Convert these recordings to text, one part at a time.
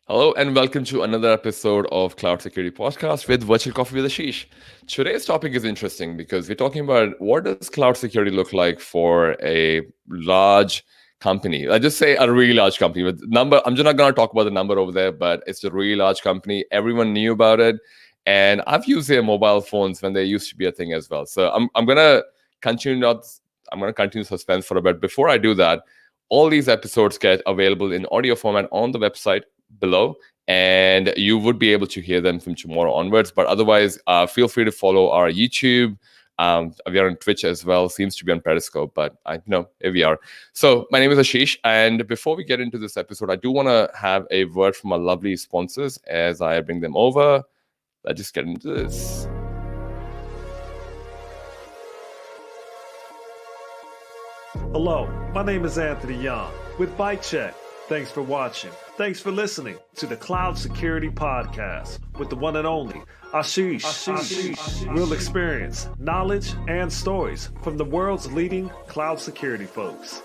Hello and welcome to another episode of Cloud Security Podcast with Virtual Coffee with Ashish. Today's topic is interesting because we're talking about what does cloud security look like for a large company. I just say a really large company with number. I'm just not going to talk about the number over there, but it's a really large company. Everyone knew about it, and I've used their mobile phones when they used to be a thing as well. So I'm gonna continue not. I'm gonna continue suspense for a bit. Before I do that, all these episodes get available in audio format on the website below, and you would be able to hear them from tomorrow onwards. But otherwise, feel free to follow our YouTube. We are on Twitch as well. Seems to be on Periscope, but I know here we are. So my name is Ashish, and before we get into this episode, I do want to have a word from our lovely sponsors as I bring them over. Let's just get into this. Hello, my name is Anthony Young with Bite Check. Thanks for watching. Thanks for listening to the Cloud Security Podcast with the one and only Ashish. Real experience, knowledge, and stories from the world's leading cloud security folks.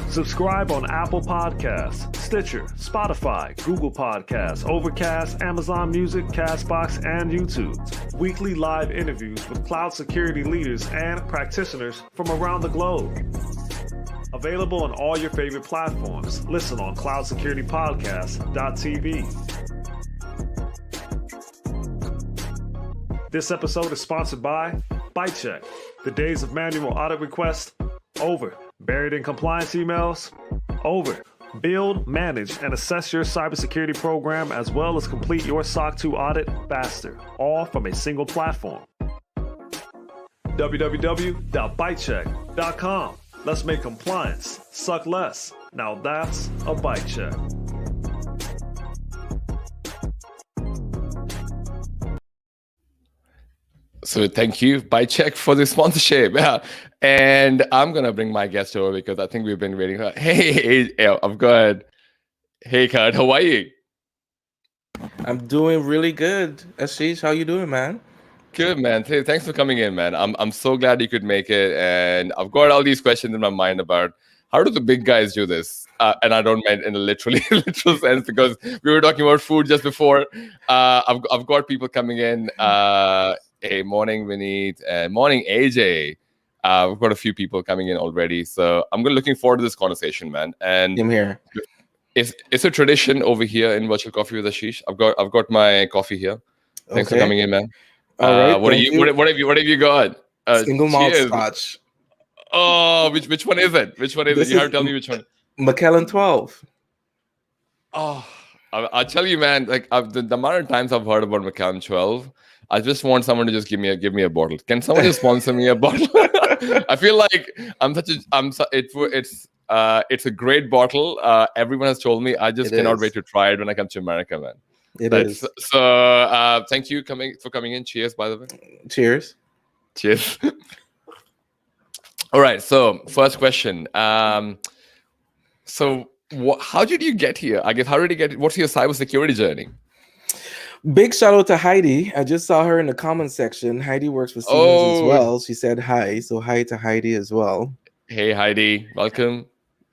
Subscribe on Apple Podcasts, Stitcher, Spotify, Google Podcasts, Overcast, Amazon Music, Castbox, and YouTube. Weekly live interviews with cloud security leaders and practitioners from around the globe. Available on all your favorite platforms. Listen on cloudsecuritypodcast.tv. This episode is sponsored by BiteCheck. The days of manual audit requests, over. Buried in compliance emails, over. Build, manage, and assess your cybersecurity program as well as complete your SOC 2 audit faster, all from a single platform. www.bitecheck.com. Let's make compliance suck less. Now that's a bite check. So thank you, ByCheck, for the sponsorship. Yeah. And I'm gonna bring my guest over because I think we've been waiting. Hey, I'm good. Hey, Kurt, how are you? I'm doing really good. Ashish, how you doing, man? Good, man. Hey, thanks for coming in, man. I'm so glad you could make it, and I've got all these questions in my mind about how do the big guys do this. And I don't mean in a literally literal sense because we were talking about food just before. I've got people coming in. Hey, morning, Vineet, and morning, AJ. We've got a few people coming in already, so I'm looking forward to this conversation, man. And I'm here. it's a tradition over here in Virtual Coffee with Ashish. I've got my coffee here. Thanks for coming in, man. All right. What have you got? Single malt cheers. scotch. Oh, which one is it? Which one is it? You have to tell me which one. Macallan 12. Oh, I'll tell you, man. Like the amount of times I've heard about Macallan 12, I just want someone to just give me a bottle. Can someone just sponsor me a bottle? I feel like it's a great bottle. Everyone has told me. I just cannot wait to try it when I come to America, man. It is. So thank you for coming in. Cheers, by the way. Cheers. Cheers. All right. So first question. So how did you get here? I guess how did you get? What's your cybersecurity journey? Big shout out to Heidi. I just saw her in the comment section. Heidi works for Siemens as well. She said hi. So hi to Heidi as well. Hey, Heidi. Welcome.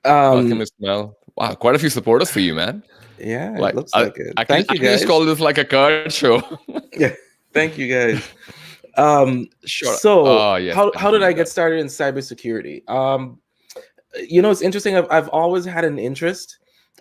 Welcome, Ismail. Wow, quite a few supporters for you, man. Yeah, it looks like it. Thank you, guys. I can just call this like a card show. Yeah, thank you, guys. Sure. So, how did I get started in cybersecurity? It's interesting. I've always had an interest.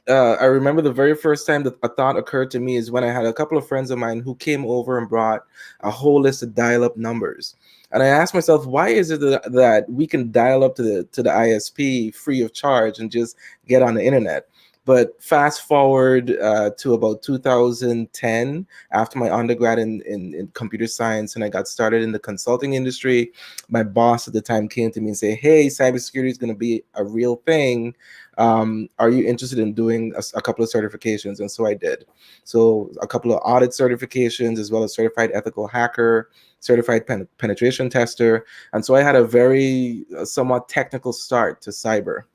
I remember the very first time that a thought occurred to me is when I had a couple of friends of mine who came over and brought a whole list of dial-up numbers. And I asked myself, why is it that we can dial up to the ISP free of charge and just get on the internet? But fast forward to about 2010, after my undergrad in computer science, and I got started in the consulting industry, my boss at the time came to me and said, hey, cybersecurity is going to be a real thing. Are you interested in doing a couple of certifications? And so I did. So a couple of audit certifications, as well as certified ethical hacker, certified penetration tester. And so I had a very somewhat technical start to cyber.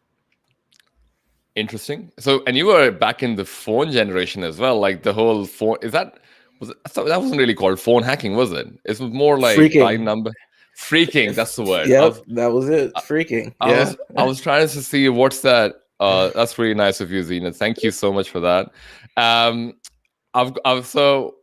Interesting. So, and you were back in the phone generation as well, like the whole phone. That wasn't really called phone hacking, was it? It was more like line number. Freaking, that's the word. Yeah, that was it. Freaking. I was trying to see what's that. That's really nice of you, Zena. Thank you so much for that. Um, so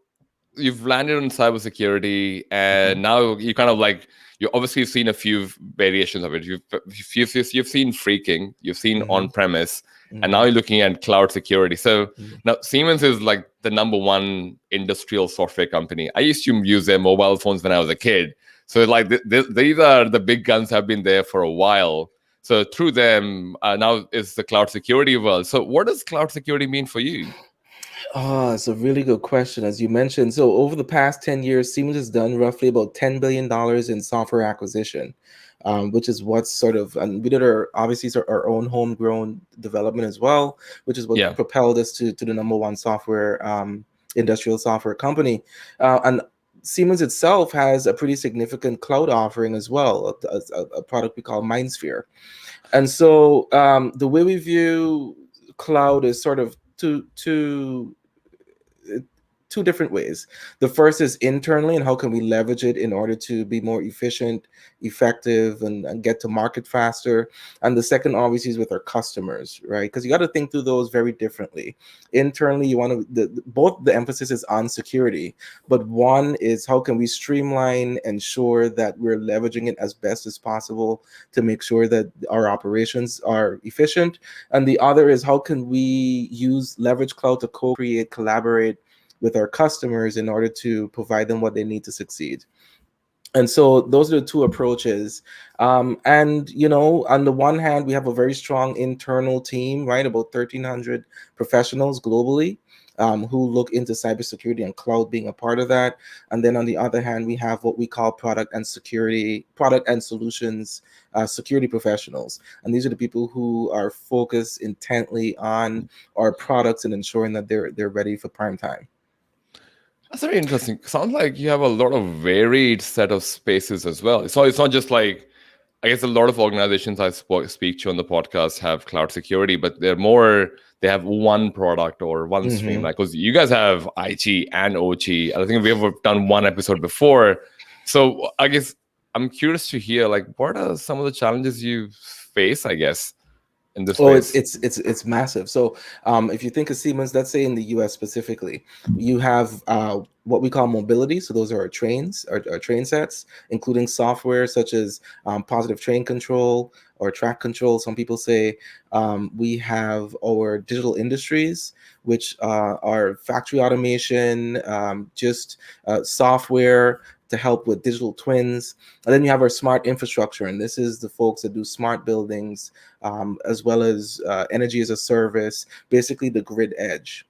you've landed on cybersecurity, Mhm. and now you kind of like you obviously have seen a few variations of it. You've seen freaking, you've seen on Mhm. premise, and now Mhm. you're looking at cloud security. So Mhm. now Siemens is like the number one industrial software company. I used to use their mobile phones when I was a kid. So like these are the big guns, have been there for a while. So through them, now is the cloud security world. So what does cloud security mean for you? Oh, it's a really good question. As you mentioned, so over the past 10 years, Siemens has done roughly about $10 billion in software acquisition, which is what's sort of, and we did our obviously sort of our own homegrown development as well, which is what Yeah. propelled us to the number one software industrial software company. And Siemens itself has a pretty significant cloud offering as well, a product we call MindSphere. And so the way we view cloud is sort of two different ways. The first is internally, and how can we leverage it in order to be more efficient, effective, and get to market faster. And the second, obviously, is with our customers, right? Because you got to think through those very differently. Internally, you want to both the emphasis is on security, but one is how can we streamline, ensure that we're leveraging it as best as possible to make sure that our operations are efficient, and the other is how can we leverage cloud to co-create, collaborate with our customers in order to provide them what they need to succeed. And so those are the two approaches. And on the one hand, we have a very strong internal team, right? About 1,300 professionals globally, who look into cybersecurity and cloud being a part of that. And then on the other hand, we have what we call product and solutions security professionals. And these are the people who are focused intently on our products and ensuring that they're ready for prime time. That's very interesting. Sounds like you have a lot of varied set of spaces as well. So it's not just like, I guess a lot of organizations I speak to on the podcast have cloud security, but they have one product or one stream. Mhm. Like, because you guys have IT and OT. I think we've done one episode before. So I guess I'm curious to hear, like, what are some of the challenges you face, I guess, in this Oh, it's space? it's it's it's massive. So, if you think of Siemens, let's say in the U.S. specifically, you have what we call mobility. So those are our trains, our train sets, including software such as positive train control or track control. Some people say we have our digital industries, which are factory automation, just software to help with digital twins. And then you have our smart infrastructure, and this is the folks that do smart buildings, as well as energy as a service, basically the grid edge.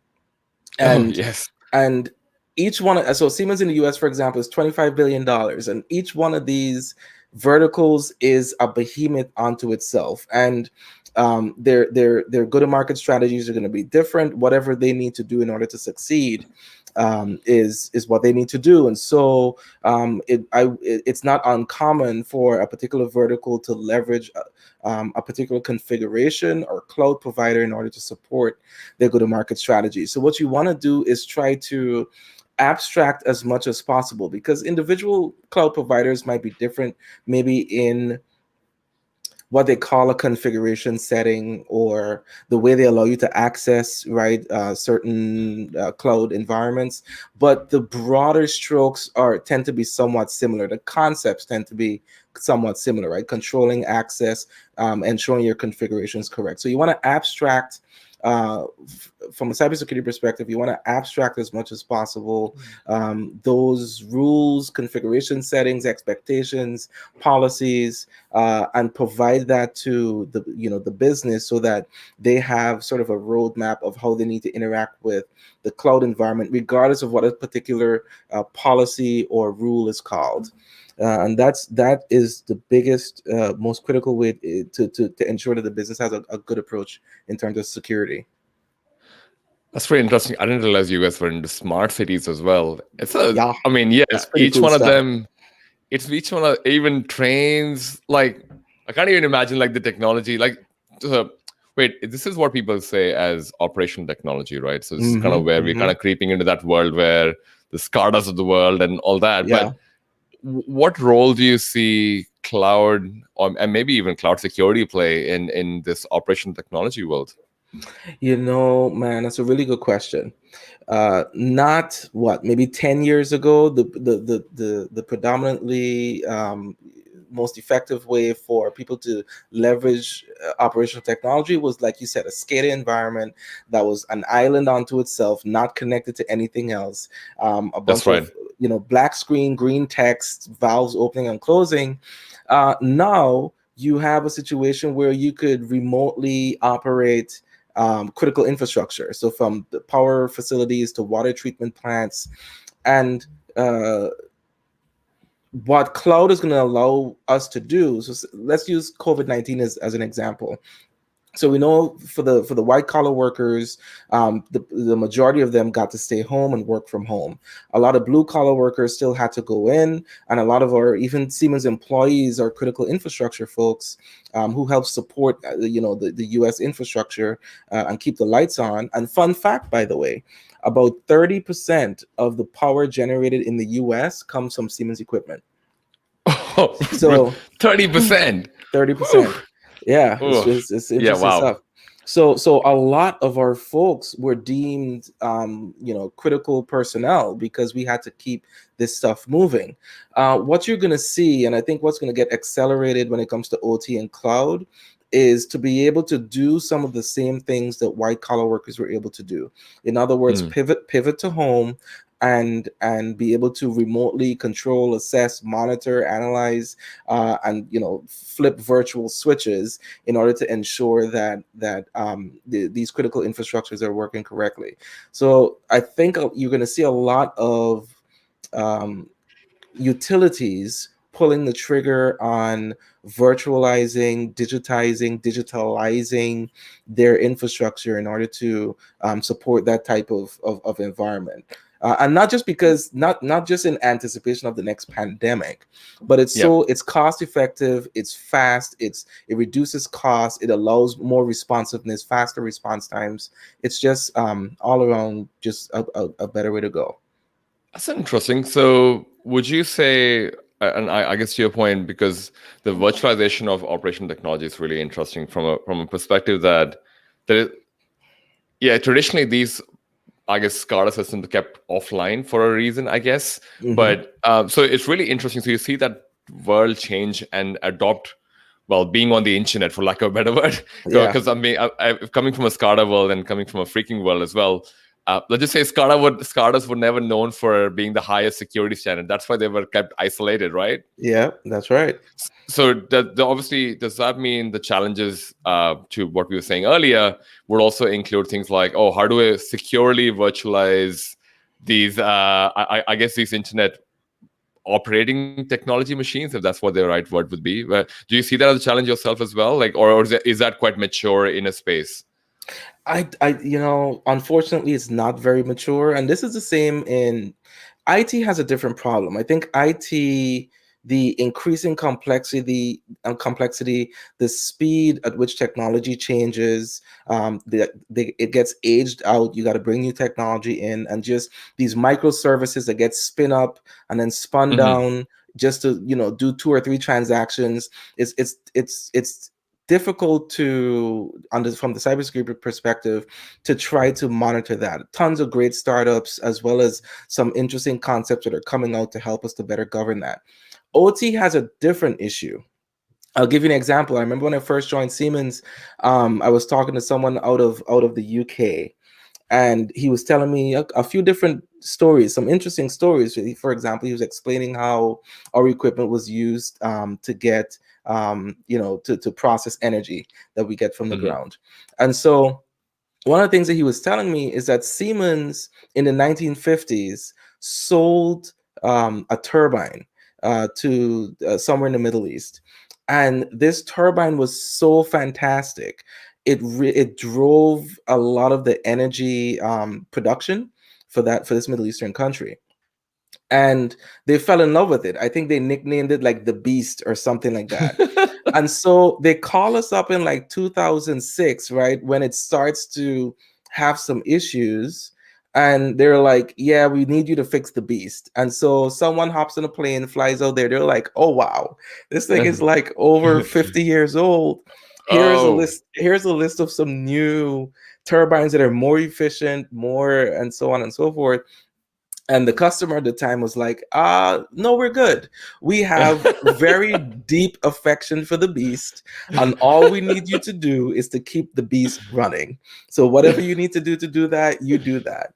Oh, And yes. and each one, so Siemens in the US, for example, is $25 billion, and each one of these verticals is a behemoth onto itself. And their go-to-market strategies are going to be different. Whatever they need to do in order to succeed is what they need to do. And so it's not uncommon for a particular vertical to leverage a particular configuration or cloud provider in order to support their go-to-market strategy. So what you want to do is try to abstract as much as possible, because individual cloud providers might be different, maybe in what they call a configuration setting or the way they allow you to access, right, certain cloud environments, but the broader strokes tend to be somewhat similar. The concepts tend to be somewhat similar, right? Controlling access, ensuring your configuration is correct. So you want to abstract from a cybersecurity perspective. You want to abstract as much as possible those rules, configuration settings, expectations, policies, and provide that to the business, so that they have sort of a roadmap of how they need to interact with the cloud environment, regardless of what a particular policy or rule is called. And that is the biggest, most critical way to ensure that the business has a good approach in terms of security. That's very interesting. I didn't realize you guys were into smart cities as well. Yeah, I mean, yeah, it's pretty cool stuff. each one of even trains. Like, I can't even imagine like the technology. Like, uh, wait, this is what people say as operational technology, right? So this is kind of where we're kind of creeping into that world where the SCADAs of the world and all that. Yeah. But what role do you see cloud and maybe even cloud security play in this operation technology world? Man, that's a really good question. Not what, maybe 10 years ago, the predominantly most effective way for people to leverage operational technology was, like you said, a SCADA environment that was an island unto itself, not connected to anything else. A That's bunch right. of black screen, green text, valves opening and closing. Now you have a situation where you could remotely operate critical infrastructure. So from the power facilities to water treatment plants. And uh, what cloud is going to allow us to do, so let's use COVID-19 as an example. So we know for the white collar workers, the majority of them got to stay home and work from home. A lot of blue collar workers still had to go in, and a lot of our even Siemens employees are critical infrastructure folks who help support the U.S. infrastructure and keep the lights on. And fun fact, by the way, about 30% of the power generated in the U.S. comes from Siemens equipment. Oh, So 30%. 30%. Yeah, it's Yeah, interesting wow. stuff. So a lot of our folks were deemed critical personnel because we had to keep this stuff moving. What you're gonna see, and I think what's gonna get accelerated when it comes to OT and cloud, is to be able to do some of the same things that white collar workers were able to do. In other words, Hmm. pivot to home and be able to remotely control, assess, monitor, analyze, and flip virtual switches in order to ensure that these critical infrastructures are working correctly. So I think you're going to see a lot of um, utilities pulling the trigger on virtualizing, digitalizing their infrastructure in order to support that type of environment. And not just because not just in anticipation of the next pandemic, but Yeah. it's cost effective, it's fast, it reduces costs, it allows more responsiveness, faster response times. It's just all around just a better way to go. That's interesting. So, would you say, and I guess to your point, because the virtualization of operation technology is really interesting from a perspective that there, yeah, traditionally these, I guess, SCADA systems are kept offline for a reason, I guess. Hmm. But so it's really interesting. So you see that world change and adopt, well, being on the internet, for lack of a better word, Yeah. because I coming from a SCADA world and coming from a freaking world as well. Let's just say SCADAs were never known for being the highest security standard. That's why they were kept isolated, right? Yeah, that's right. So obviously, does that mean the challenges to what we were saying earlier would also include things like, oh, how do I securely virtualize these? I guess these internet operating technology machines, if that's what the right word would be. Do you see that as a challenge yourself as well, like, or is that quite mature in a space? Unfortunately, it's not very mature, and this is the same in IT. Has a different problem. I think IT, the increasing complexity, the speed at which technology changes, it gets aged out. You got to bring new technology in, and just these microservices that get spin up and then spun Hmm. down just to do two or three transactions. It's difficult to from the cybersecurity perspective to try to monitor that. Tons of great startups as well as some interesting concepts that are coming out to help us to better govern that. OT has a different issue. I'll give you an example. I remember when I first joined Siemens, I was talking to someone out of the UK, and he was telling me a few different stories, some interesting stories. For example, he was explaining how our equipment was used to get, to process energy that we get from the Hmm. ground. And so one of the things that he was telling me is that Siemens in the 1950s sold a turbine to somewhere in the Middle East. And this turbine was so fantastic. It drove a lot of the energy production for this Middle Eastern country, and they fell in love with it. I think they nicknamed it like the Beast or something like that. And so they call us up in like 2006, right, when it starts to have some issues. and they're like, yeah, we need you to fix the beast. And so someone hops on a plane, flies out there. They're like, oh wow, this thing is like over 50 years old. Here's a Oh. list. Here's a list of some new turbines that are more efficient, more, and so on and so forth. And the customer at the time was like, no, we're good. We have very deep affection for the beast, and all we need you to do is to keep the beast running. So whatever you need to do that, you do that.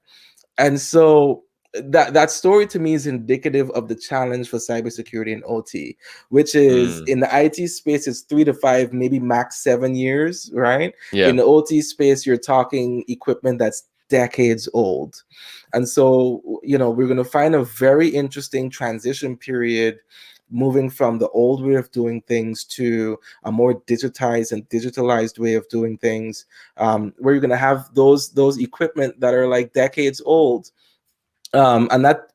And so that story to me is indicative of the challenge for cybersecurity and OT, which is Mm, in the IT space, it's 3 to 5, maybe max 7 years, right? yeah. In the OT space, you're talking equipment that's decades old. And so, we're going to find a very interesting transition period moving from the old way of doing things to a more digitized and digitalized way of doing things, where you're going to have those equipment that are like decades old, and that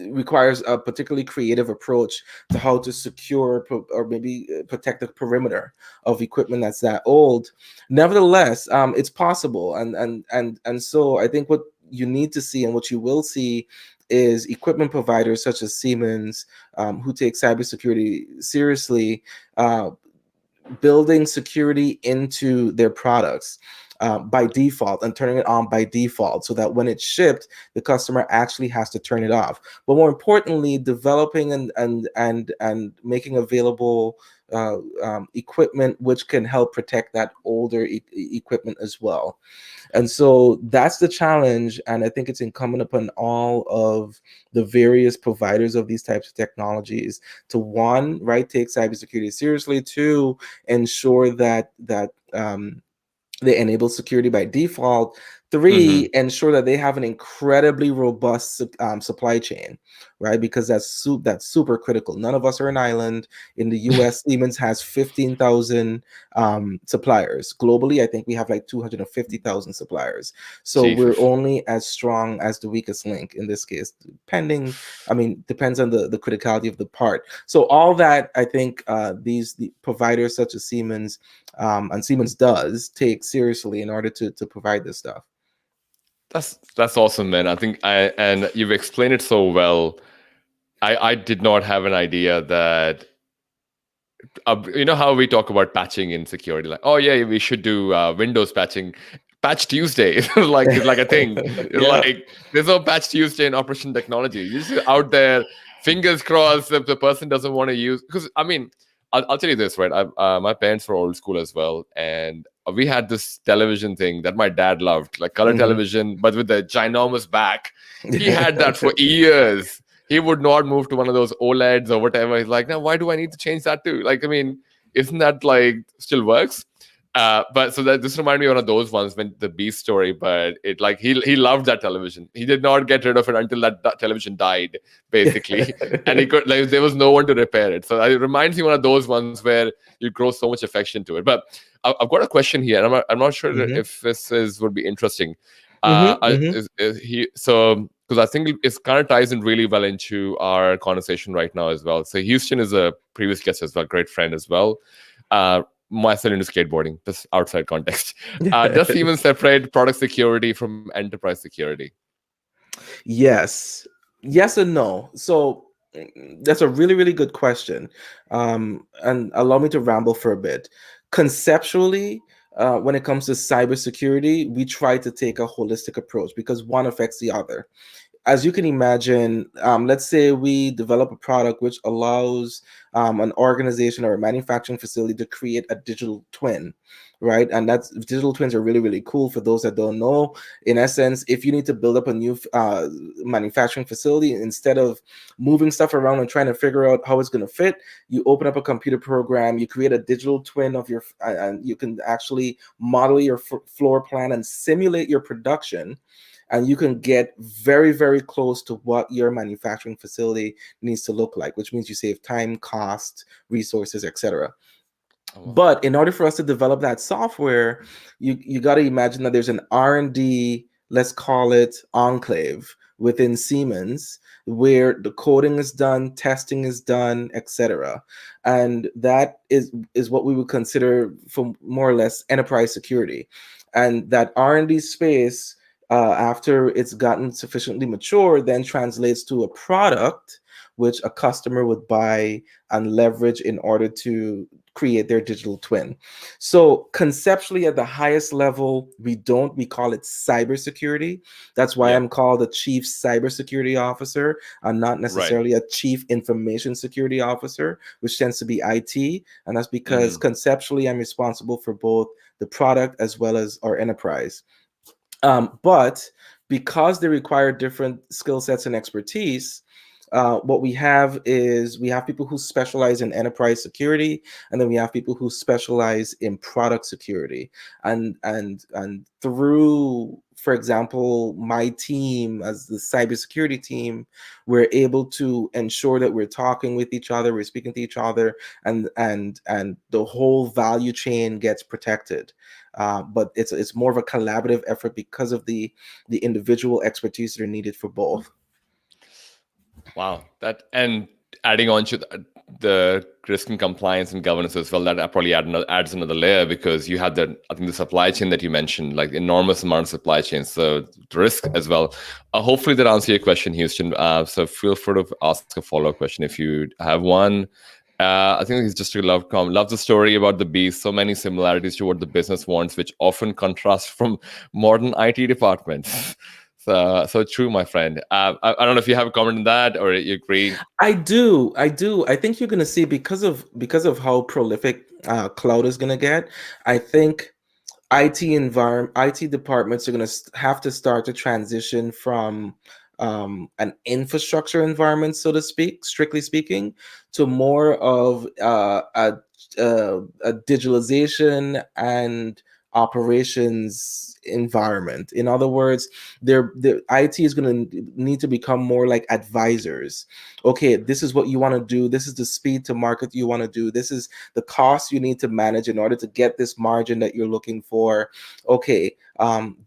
requires a particularly creative approach to how to secure or maybe protect the perimeter of equipment that's that old. Nevertheless, it's possible, and so I think what you need to see and what you will see is equipment providers such as Siemens, who take cybersecurity seriously, building security into their products by default and turning it on by default, so that when it's shipped, the customer actually has to turn it off. But more importantly, developing and making available equipment which can help protect that older equipment as well. And so that's the challenge. And I think it's incumbent upon all of the various providers of these types of technologies to, one, right, take cybersecurity seriously, two, ensure that they enable security by default. Hmm. Three, ensure that they have an incredibly robust supply chain, right? Because that's super critical. None of us are an island. In the US, Siemens has 15,000 suppliers. Globally, I think we have like 250,000 suppliers. So we're Jesus. only as strong as the weakest link in this case, depends on the criticality of the part. So all that, I think, the providers such as Siemens, and Siemens does take seriously in order to provide this stuff. That's awesome, man. I think and you've explained it so well. I did not have an idea that you know how we talk about patching in security, like, oh yeah, we should do Windows patching, Patch Tuesday, like a thing. Yeah. Like there's no Patch Tuesday in operation technology. You're just out there, fingers crossed, if the person doesn't want to use. Because I mean, I'll tell you this, right? My parents were old school as well, and we had this television thing that my dad loved, like color Mhm. television, but with the ginormous back. He had that for years. He would not move to one of those OLEDs or whatever. He's like, now why do I need to change that too? Like, I mean, isn't that like still works? But so that this reminded me of one of those ones when the Beast story. But it like he loved that television. He did not get rid of it until that television died, basically, and he could like there was no one to repair it. So it reminds me of one of those ones where you grow so much affection to it. But I've got a question here, and I'm not sure Mhm. if this is would be interesting. Mhm. Mhm. Is he so because I think it kind of ties in really well into our conversation right now as well. So Houston is a previous guest as well, great friend as well. My son into skateboarding, this outside context. Does Siemens separate product security from enterprise security? Yes. Yes and no. So that's a really, really good question. And allow me to ramble for a bit. Conceptually, when it comes to cybersecurity, we try to take a holistic approach because one affects the other. As you can imagine, let's say we develop a product which allows an organization or a manufacturing facility to create a digital twin, right? And that's digital twins are really, really cool for those that don't know. In essence, if you need to build up a new manufacturing facility, instead of moving stuff around and trying to figure out how it's going to fit, you open up a computer program, you create a digital twin of your, and you can actually model your floor plan and simulate your production, and you can get very, very close to what your manufacturing facility needs to look like, which means you save time, cost, resources, etc. Oh, wow. But in order for us to develop that software, you got to imagine that there's an R&D, let's call it enclave within Siemens, where the coding is done, testing is done, etc. And that is what we would consider for more or less enterprise security. And that R&D space after it's gotten sufficiently mature, then translates to a product which a customer would buy and leverage in order to create their digital twin. So conceptually, at the highest level, we call it cybersecurity. That's why Yeah. I'm called a chief cybersecurity officer and not Right. necessarily a chief information security officer, which tends to be IT. And that's because Mm. conceptually, I'm responsible for both the product as well as our enterprise. But because they require different skill sets and expertise, what we have is we have people who specialize in enterprise security, and then we have people who specialize in product security. And through, for example, my team as the cybersecurity team, we're able to ensure that we're talking with each other, we're speaking to each other, and the whole value chain gets protected. But it's more of a collaborative effort because of the individual expertise that are needed for both. Wow. That, and adding on to the risk and compliance and governance as well, that probably adds another layer, because you have the, I think, the supply chain that you mentioned, like enormous amount of supply chain. So the risk as well. Hopefully that answers your question, Houston. So feel free to ask a follow-up question if you have one. I think it's just a love the story about the beast. So many similarities to what the business wants, which often contrasts from modern IT departments. So true, my friend. I don't know if you have a comment on that or you agree. I do. I think you're gonna see, because of how prolific cloud is gonna get. I think IT departments are going to have to start to transition from an infrastructure environment, so to speak, strictly speaking, to more of a digitalization and operations environment. In other words, the IT is going to need to become more like advisors. Okay, this is what you want to do. This is the speed to market you want to do. This is the cost you need to manage in order to get this margin that you're looking for. Okay,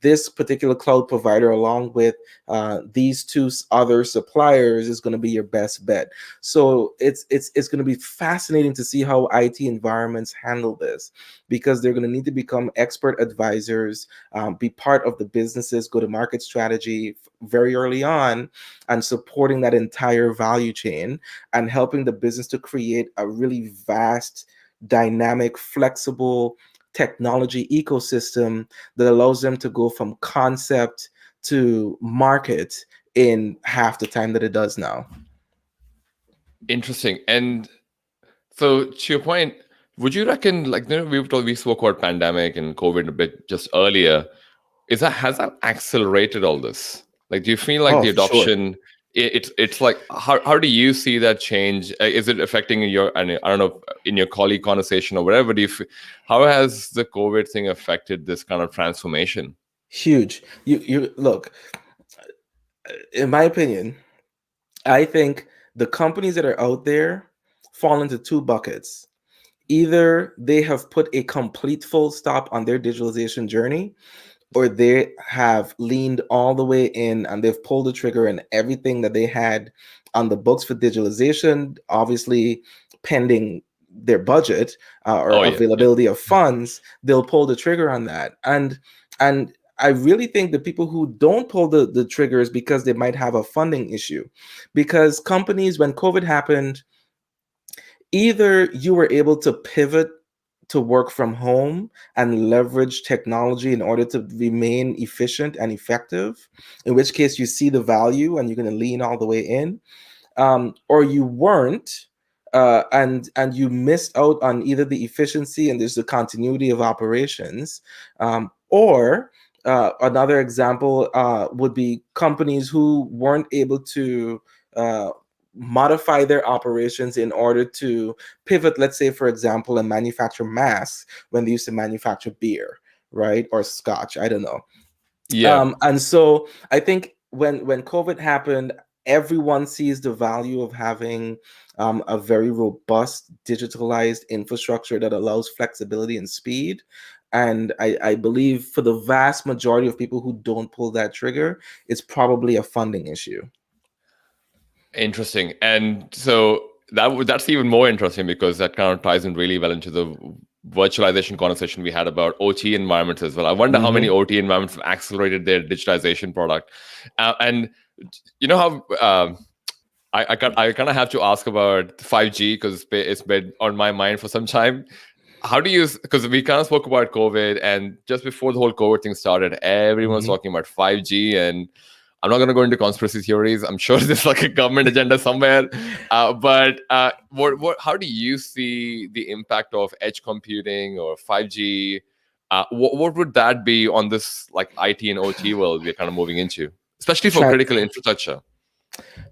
this particular cloud provider, along with these two other suppliers, is going to be your best bet. So it's going to be fascinating to see how IT environments handle this, because they're going to need to become expert advisors, be part of the business's go-to-market strategy very early on, and supporting that entire value chain and helping the business to create a really vast, dynamic, flexible technology ecosystem that allows them to go from concept to market in half the time that it does now. Interesting. And so to your point, would you reckon, like, we spoke about pandemic and COVID a bit just earlier. Is that, has that accelerated all this? Like, do you feel like Oh, the for sure. adoption, it's like, how do you see that change? Is it affecting your, I don't know, in your colleague conversation or whatever? How has the COVID thing affected this kind of transformation? Huge. You look, in my opinion, I think the companies that are out there fall into two buckets. Either they have put a complete full stop on their digitalization journey, or they have leaned all the way in and they've pulled the trigger, and everything that they had on the books for digitalization, obviously pending their budget or Oh yeah, yeah. availability of funds, they'll pull the trigger on that. And I really think the people who don't pull the trigger is because they might have a funding issue. Because companies, when COVID happened, either you were able to pivot to work from home and leverage technology in order to remain efficient and effective, in which case you see the value and you're going to lean all the way in, or you weren't, and you missed out on either the efficiency and there's the continuity of operations, or another example would be companies who weren't able to modify their operations in order to pivot, let's say, for example, and manufacture masks when they used to manufacture beer, right? Or scotch, I don't know. Yeah. And so I think when COVID happened, everyone sees the value of having a very robust digitalized infrastructure that allows flexibility and speed. And I believe for the vast majority of people who don't pull that trigger, it's probably a funding issue. Interesting. And so that's even more interesting, because that kind of ties in really well into the virtualization conversation we had about OT environments as well. I wonder how many Mm-hmm. OT environments have accelerated their digitization product. And you know how I kind of have to ask about 5G because it's been on my mind for some time. How do you, because we kind of spoke about COVID, and just before the whole COVID thing started, everyone was Mm-hmm. talking about 5G. And I'm not going to go into conspiracy theories. I'm sure there's like a government agenda somewhere. But how do you see the impact of edge computing or 5G? What would that be on this like IT and OT world we're kind of moving into, especially for Tra- critical infrastructure?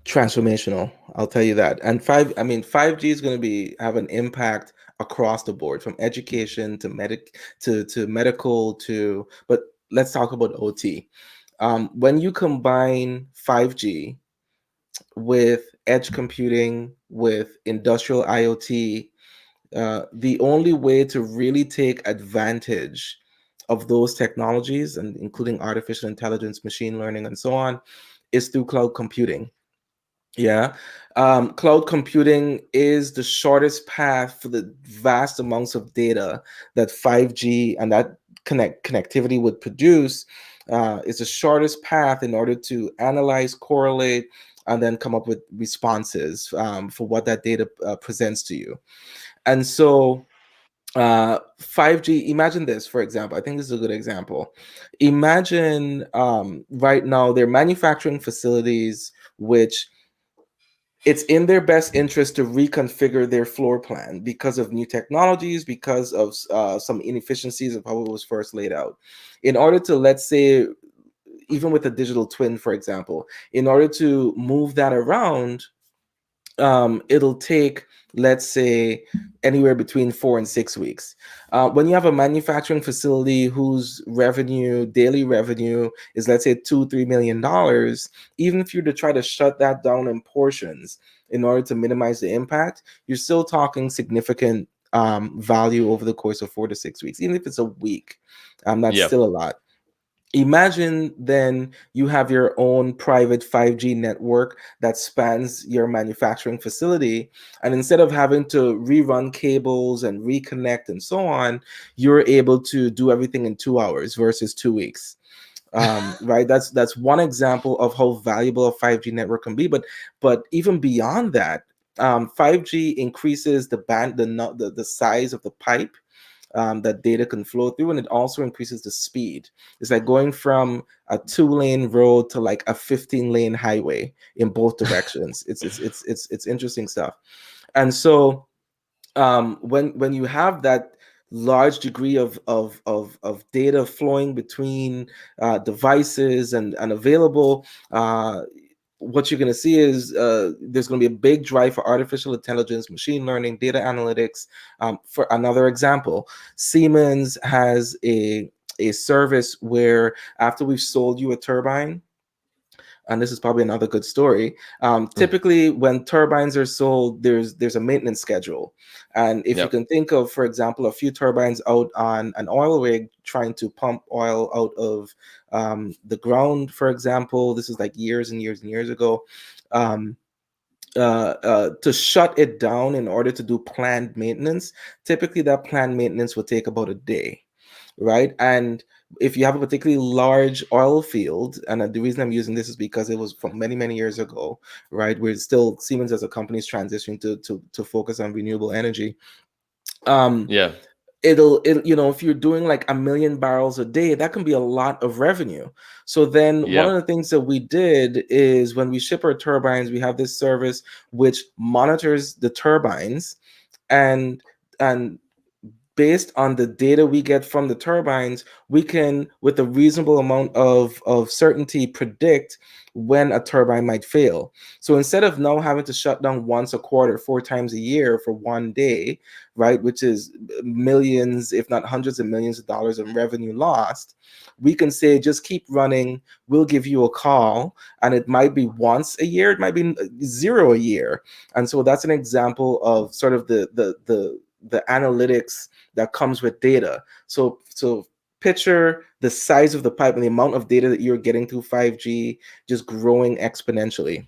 Transformational, I'll tell you that. And 5G is going to be have an impact across the board, from education to medical to. But let's talk about OT. When you combine 5G with edge computing with industrial IoT, the only way to really take advantage of those technologies, and including artificial intelligence, machine learning, and so on, is through cloud computing. Yeah. Cloud computing is the shortest path for the vast amounts of data that 5G and that connectivity would produce. It's the shortest path in order to analyze, correlate, and then come up with responses for what that data presents to you. And so 5G, imagine this, for example. I think this is a good example. Imagine right now they're manufacturing facilities which it's in their best interest to reconfigure their floor plan because of new technologies, because of some inefficiencies of how it was first laid out. In order to, let's say, even with a digital twin, for example, in order to move that around, it'll take, let's say, anywhere between 4 and 6 weeks. When you have a manufacturing facility whose revenue, daily revenue, is, let's say, $2-3 million, even if you're to try to shut that down in portions in order to minimize the impact, you're still talking significant value over the course of 4 to 6 weeks. Even if it's a week, that's Yeah. still a lot. Imagine then you have your own private 5G network that spans your manufacturing facility. And instead of having to rerun cables and reconnect and so on, you're able to do everything in 2 hours versus 2 weeks. Right. That's one example of how valuable a 5G network can be. But even beyond that, 5G increases the size of the pipe that data can flow through, and it also increases the speed. It's like going from a 2-lane road to like a 15-lane highway in both directions. It's interesting stuff. And so when you have that large degree of data flowing between devices and available, what you're going to see is there's going to be a big drive for artificial intelligence, machine learning, data analytics. For another example, Siemens has a service where after we've sold you a turbine, and this is probably another good story. Typically, when turbines are sold, there's a maintenance schedule, and if you Yep. can think of, for example, a few turbines out on an oil rig trying to pump oil out of the ground, for example, this is like years and years and years ago. Um, to shut it down in order to do planned maintenance, typically that planned maintenance will take about a day, right? And if you have a particularly large oil field, and the reason I'm using this is because it was from many, many years ago, right? We're still, Siemens as a company is transitioning to focus on renewable energy. Um, Yeah. if you're doing like 1 million barrels a day, that can be a lot of revenue. So then one Yeah. of the things that we did is when we ship our turbines, we have this service which monitors the turbines, and and based on the data we get from the turbines, we can, with a reasonable amount of certainty, predict when a turbine might fail. So instead of now having to shut down once a quarter, 4 times a year for one day, right, which is millions, if not hundreds of millions of dollars in revenue lost, we can say, just keep running. We'll give you a call, and it might be once a year, it might be zero a year. And so that's an example of sort of the analytics that comes with data. So picture the size of the pipe and the amount of data that you're getting through 5G just growing exponentially.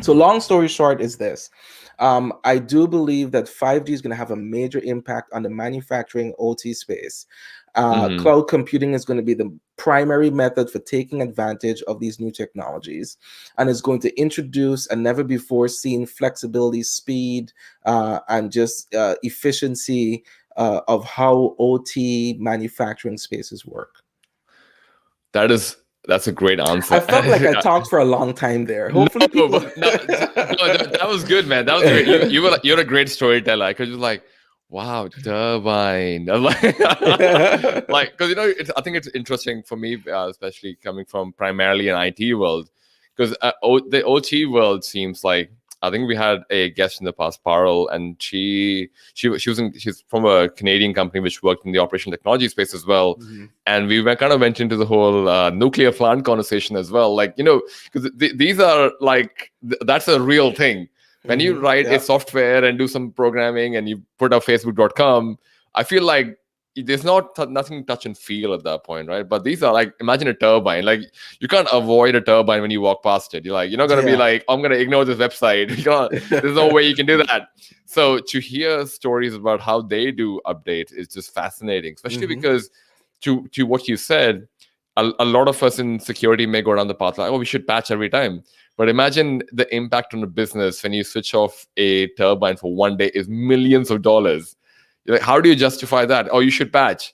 So long story short is this. I do believe that 5G is going to have a major impact on the manufacturing OT space. Hmm. Cloud computing is going to be the primary method for taking advantage of these new technologies, and is going to introduce a never before seen flexibility, speed, and just efficiency of how OT manufacturing spaces work. That's a great I answer. felt like I talked for a long time there. No, Hopefully, people. but no, that was good, man. That was great. You're a great storyteller. Because you're like, wow, turbine. I'm like, like, because I think it's interesting for me, especially coming from primarily an IT world, because the OT world seems like, I think we had a guest in the past, Parul, and she's from a Canadian company which worked in the operation technology space as well, Mhm. and we kind of went into the whole nuclear plant conversation as well. Like, because these are like that's a real thing. When you write a Yeah. software and do some programming and you put up facebook.com, I feel like there's nothing touch and feel at that point, right? But these are like, imagine a turbine. Like, you can't avoid a turbine when you walk past it. You're not gonna be Yeah. like, I'm gonna ignore this website. There's no way you can do that. So to hear stories about how they do updates is just fascinating, especially Mhm. because to what you said, a lot of us in security may go down the path like, oh, we should patch every time. But imagine the impact on the business when you switch off a turbine for one day is millions of dollars. You're like, how do you justify that? Oh, you should patch.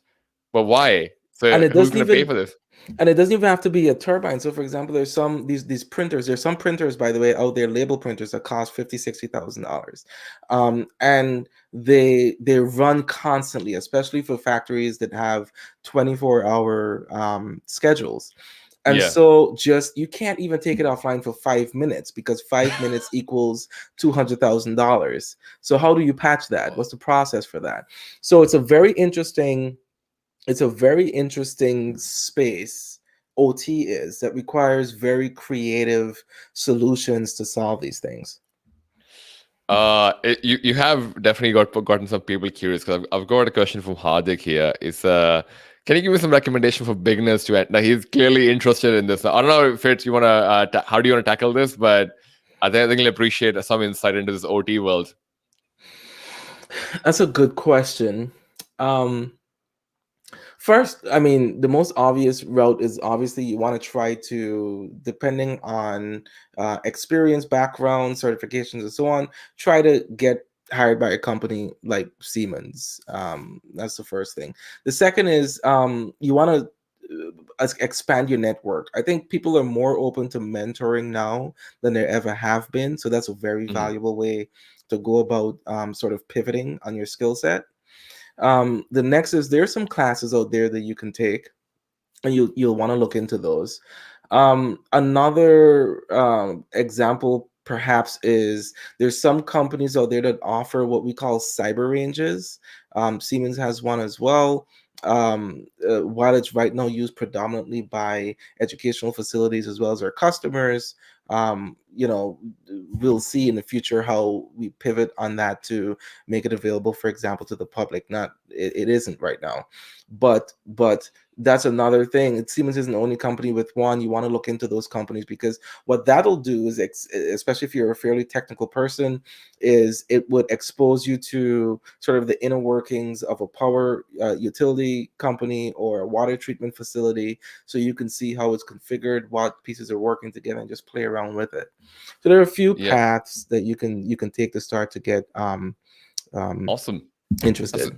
But why? So And it who's doesn't going to pay even for this? and it doesn't even have to be a turbine. So for example, there's some these printers. There's some printers, by the way, out there, label printers that cost $50,000, $60,000. And they run constantly, especially for factories that have 24-hour schedules. And Yeah. so just you can't even take it offline for 5 minutes, because 5 minutes equals $200,000. So how do you patch that? What's the process for that? So it's a very interesting space. OT is that requires very creative solutions to solve these things. You have definitely gotten some people curious, because I've got a question from Hardik here. Can you give me some recommendation for beginners to enter? Now, he's clearly interested in this. I don't know if it's you want to how do you want to tackle this, but I think he'll appreciate some insight into this OT world. That's a good question. Um, First, I mean, the most obvious route is obviously you want to try to, depending on experience, background, certifications, and so on, try to get hired by a company like Siemens. That's the first thing. The second is you want to expand your network. I think people are more open to mentoring now than they ever have been. So that's a very Mhm. valuable way to go about sort of pivoting on your skill set. The next is there's some classes out there that you can take, and you'll want to look into those. Another example perhaps is there's some companies out there that offer what we call cyber ranges. Siemens has one as well. While it's right now used predominantly by educational facilities as well as our customers, we'll see in the future how we pivot on that to make it available, for example, to the public. Not it isn't right now, but that's another thing. Siemens isn't the only company with one. You want to look into those companies, because what that'll do is, especially if you're a fairly technical person, is it would expose you to sort of the inner workings of a power utility company or a water treatment facility, so you can see how it's configured, what pieces are working together, and just play around with it. So there are a few Yeah, paths that you can take to start to get awesome. That's interested.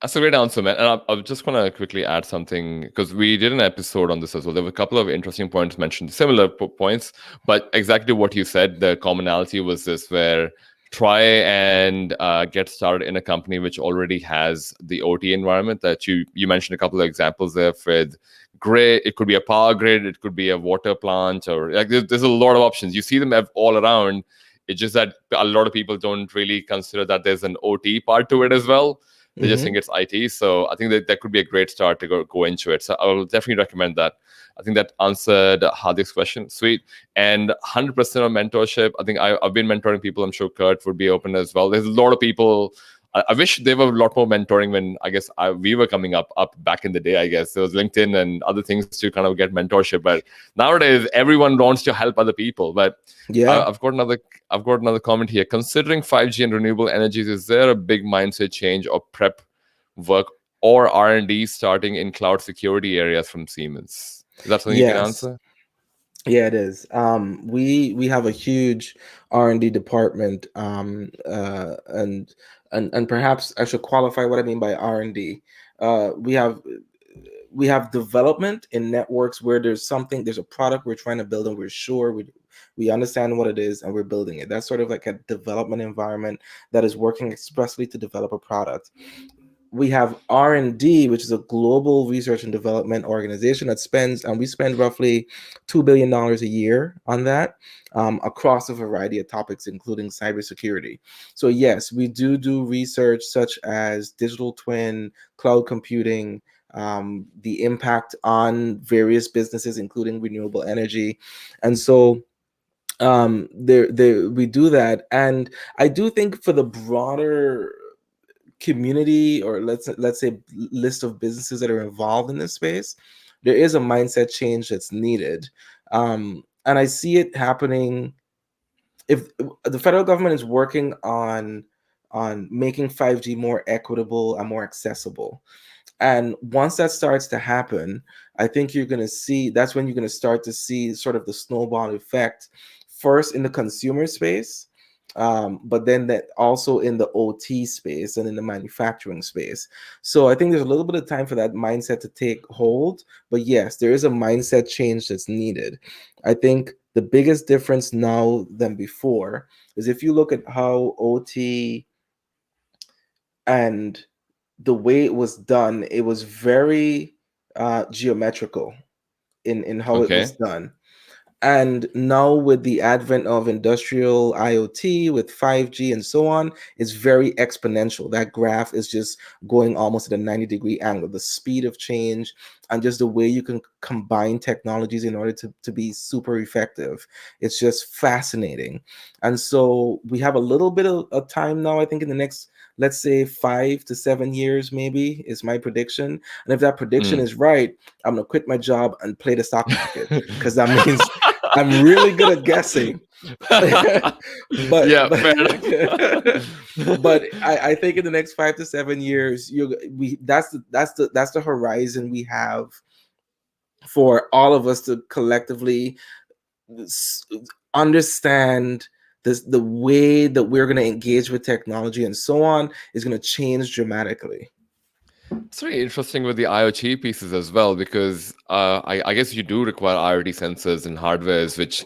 That's a great answer, man. And I just want to quickly add something, because we did an episode on this as well. There were a couple of interesting points mentioned, similar points, but exactly what you said. The commonality was this, where try and get started in a company which already has the OT environment that you mentioned a couple of examples there with grid. It could be a power grid, it could be a water plant, or like there's a lot of options. You see them all around. It's just that a lot of people don't really consider that there's an OT part to it as well. They just think Mhm. it's IT. So I think that could be a great start to go into it. So I will definitely recommend that. I think that answered Hardik's question. Sweet. And 100% on mentorship. I think I've been mentoring people. I'm sure Kurt would be open as well. There's a lot of people I wish there were a lot more mentoring when I guess we were coming up back in the day. I guess there was LinkedIn and other things to kind of get mentorship. But nowadays, everyone wants to help other people. But Yeah. I've got another comment here. Considering 5G and renewable energies, is there a big mindset change or prep work or R&D starting in cloud security areas from Siemens? Is that something you can Yes. answer? Yeah, it is. We have a huge R&D department, and perhaps I should qualify what I mean by R&D. We have development in networks where there's a product we're trying to build, and we're sure we understand what it is, and we're building it. That's sort of like a development environment that is working expressly to develop a product. We have R&D, which is a global research and development organization that we spend roughly $2 billion a year on that, across a variety of topics, including cybersecurity. So yes, we do research such as digital twin, cloud computing, the impact on various businesses, including renewable energy. And so there we do that. And I do think for the broader community, or let's say list of businesses that are involved in this space, there is a mindset change that's needed. And I see it happening. If the federal government is working on making 5G more equitable and more accessible, and once that starts to happen, I think that's when you're going to start to see sort of the snowball effect, first in the consumer space, but then that also in the OT space and in the manufacturing space. So I think there's a little bit of time for that mindset to take hold. But yes, there is a mindset change that's needed. I think the biggest difference now than before is if you look at how OT and the way it was done, it was very geometrical in how it was Okay. done. And now with the advent of industrial IoT, with 5G and so on, it's very exponential. That graph is just going almost at a 90-degree angle. The speed of change and just the way you can combine technologies in order to be super effective. It's just fascinating. And so we have a little bit of time now, I think in the next, let's say 5 to 7 years, maybe is my prediction. And if that prediction Mm. is right, I'm going to quit my job and play the stock market, because that means I'm really good at guessing. but Yeah, but fair enough. but I think in the next 5 to 7 years, that's the horizon we have for all of us to collectively understand the way that we're going to engage with technology and so on is going to change dramatically. It's very interesting with the IoT pieces as well, because I guess you do require IoT sensors and hardwares which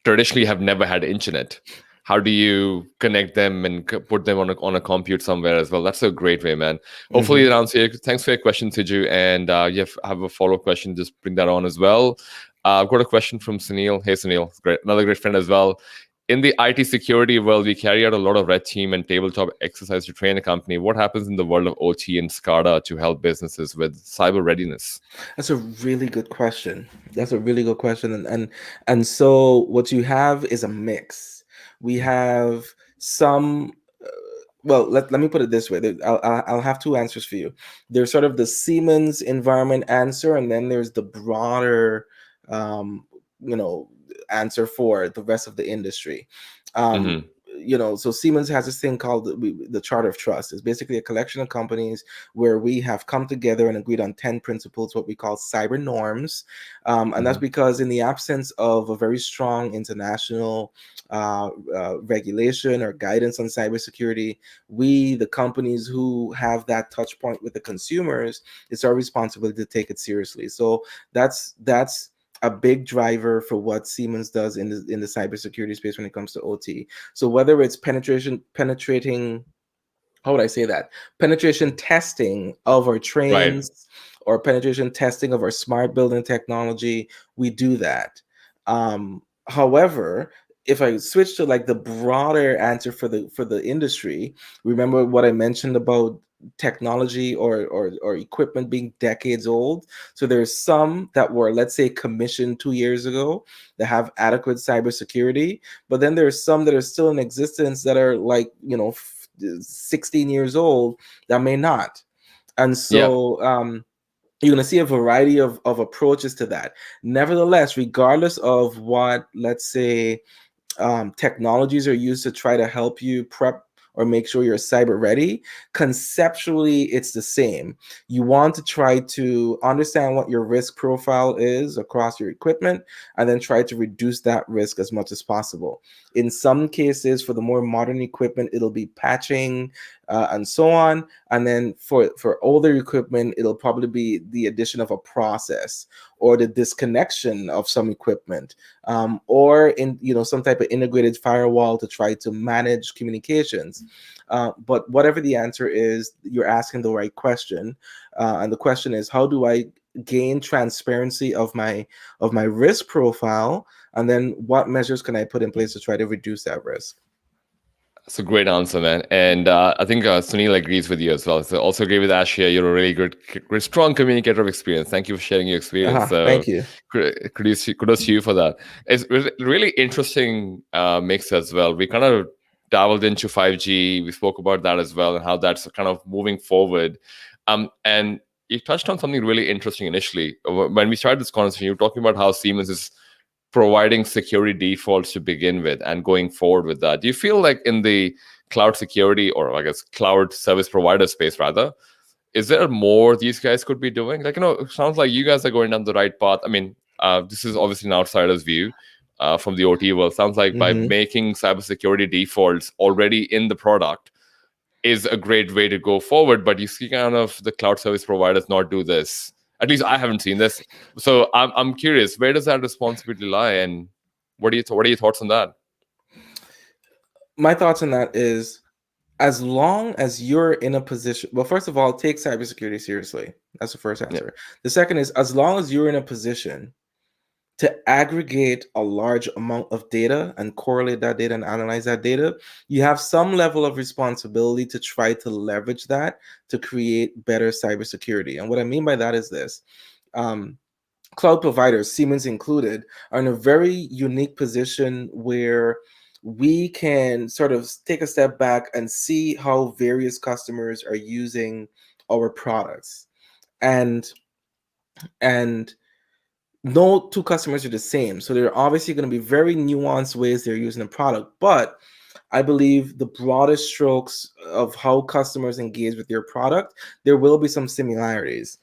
traditionally have never had internet. How do you connect them and put them on a compute somewhere as well? That's a great way, man. Hopefully, Mhm. that answers your. Thanks for your question, Siju. And you have a follow up question. Just bring that on as well. I've got a question from Sunil. Hey, Sunil, great, another great friend as well. In the IT security world, we carry out a lot of red team and tabletop exercise to train a company. What happens in the world of OT and SCADA to help businesses with cyber readiness? That's a really good question. That's a really good question. And so what you have is a mix. We have some. Well, let me put it this way. I'll have two answers for you. There's sort of the Siemens environment answer, and then there's the broader, um, you know, answer for the rest of the industry. Um, Hmm. so Siemens has this thing called the Charter of Trust. It's basically a collection of companies where we have come together and agreed on 10 principles, what we call cyber norms. And that's Hmm. because in the absence of a very strong international regulation or guidance on cybersecurity, we, the companies who have that touch point with the consumers, it's our responsibility to take it seriously. So that's a big driver for what Siemens does in the cybersecurity space when it comes to OT. So whether it's penetrating, how would I say that? Penetration testing of our Right. trains or penetration testing of our smart building technology, we do that. However, if I switch to like the broader answer for the industry, remember what I mentioned about technology or equipment being decades old. So there's some that were, let's say, commissioned 2 years ago that have adequate cybersecurity, but then there's some that are still in existence that are like 16 years old that may not. And Yeah. so you're going to see a variety of approaches to that. Nevertheless, regardless of what, let's say, technologies are used to try to help you prep or make sure you're cyber ready, conceptually it's the same. You want to try to understand what your risk profile is across your equipment and then try to reduce that risk as much as possible. In some cases, for the more modern equipment, it'll be patching and so on. And then for older equipment, it'll probably be the addition of a process or the disconnection of some equipment, or in some type of integrated firewall to try to manage communications. But whatever the answer is, you're asking the right question, and the question is, how do I gain transparency of my risk profile, and then what measures can I put in place to try to reduce that risk? That's a great answer, man. And I think Sunil agrees with you as well. So also agree with Ashia. You're a really good, strong communicator of experience. Thank you for sharing your experience. So Thank you. kudos to you for that. It's really interesting mix as well. We kind of dabbled into 5G. We spoke about that as well and how that's kind of moving forward. And you touched on something really interesting initially. When we started this conversation, you were talking about how Siemens is providing security defaults to begin with and going forward with that. Do you feel like in the cloud security, or I guess cloud service provider space rather, is there more these guys could be doing? Like, it sounds like you guys are going down the right path. I mean, this is obviously an outsider's view from the OT world. Sounds like by making cybersecurity defaults already in the product is a great way to go forward. But you see kind of the cloud service providers not do this. At least I haven't seen this. So I'm curious, where does that responsibility lie, and what are your thoughts on that? My thoughts on that is, as long as you're in a position, well, first of all, take cybersecurity seriously. That's the first answer. Yeah. The second is, as long as you're in a position to aggregate a large amount of data and correlate that data and analyze that data, you have some level of responsibility to try to leverage that to create better cybersecurity. And what I mean by that is this. Cloud providers, Siemens included, are in a very unique position where we can sort of take a step back and see how various customers are using our products. And no two customers are the same. So there are obviously going to be very nuanced ways they're using the product. But I believe the broadest strokes of how customers engage with your product, there will be some similarities.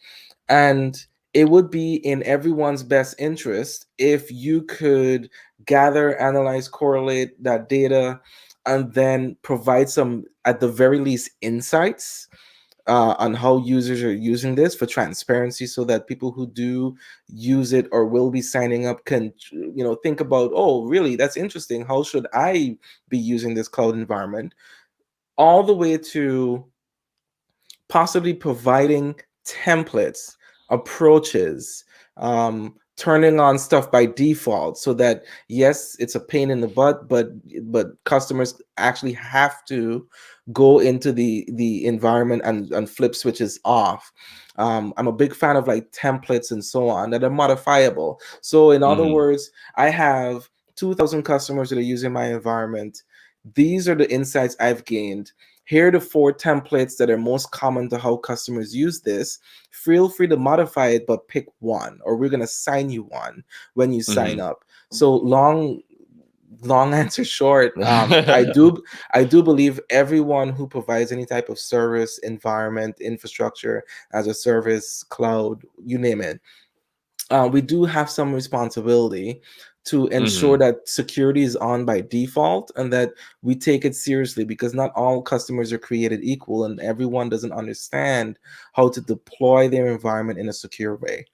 And it would be in everyone's best interest if you could gather, analyze, correlate that data, and then provide some, at the very least, insights on how users are using this for transparency, so that people who do use it or will be signing up can, think about, oh, really, that's interesting. How should I be using this cloud environment? All the way to possibly providing templates, approaches, turning on stuff by default, so that, yes, it's a pain in the butt, but customers actually have to go into the environment and flip switches off. I'm a big fan of like templates and so on that are modifiable. So in other words, I have 2,000 customers that are using my environment. These are the insights I've gained. Here are the 4 templates that are most common to how customers use this. Feel free to modify it, but pick one, or we're going to assign you one when you sign up. So long answer short, I do believe everyone who provides any type of service, environment, infrastructure as a service, cloud, you name it, we do have some responsibility to ensure that security is on by default and that we take it seriously, because not all customers are created equal and everyone doesn't understand how to deploy their environment in a secure way.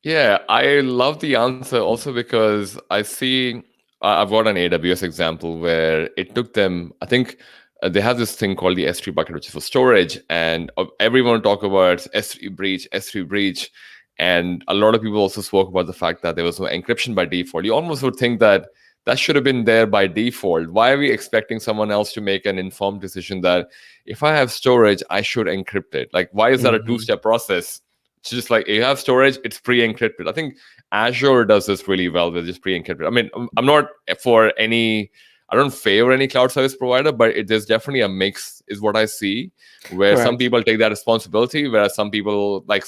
Yeah, I love the answer also because I see, I've got an AWS example where it took them, I think they have this thing called the S3 bucket, which is for storage. And everyone talk about S3 breach, S3 breach. And a lot of people also spoke about the fact that there was no encryption by default. You almost would think that that should have been there by default. Why are we expecting someone else to make an informed decision that if I have storage, I should encrypt it? Like, why is that a two-step process? It's just like, you have storage, it's pre-encrypted. I think Azure does this really well with just pre-encrypted. I mean, I'm not for any I don't favor any cloud service provider, but there's definitely a mix, is what I see, where some Correct. people take that responsibility, whereas some people like,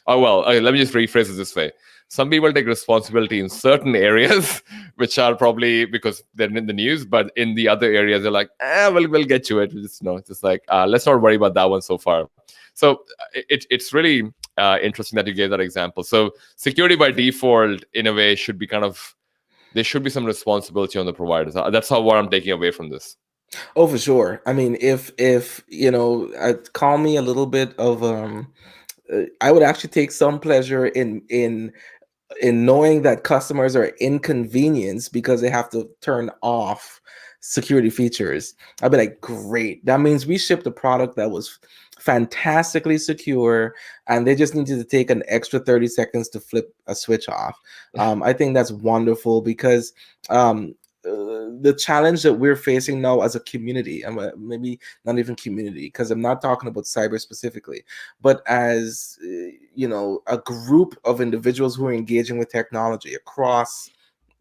oh well, okay, let me just rephrase it this way. Some people take responsibility in certain areas, which are probably because they're in the news, but in the other areas, they're like, we'll get to it. Just just like let's not worry about that one so far. So it's really interesting that you gave that example. So security by default, in a way, should be kind of, there should be some responsibility on the providers. That's how what I'm taking away from this. Oh, for sure. I mean, if call me a little bit of I would actually take some pleasure in knowing that customers are inconvenienced because they have to turn off security features. I'd be like, great. That means we shipped a product that was fantastically secure, and they just needed to take an extra 30 seconds to flip a switch off. I think that's wonderful because the challenge that we're facing now as a community, and maybe not even community, because I'm not talking about cyber specifically, but as a group of individuals who are engaging with technology across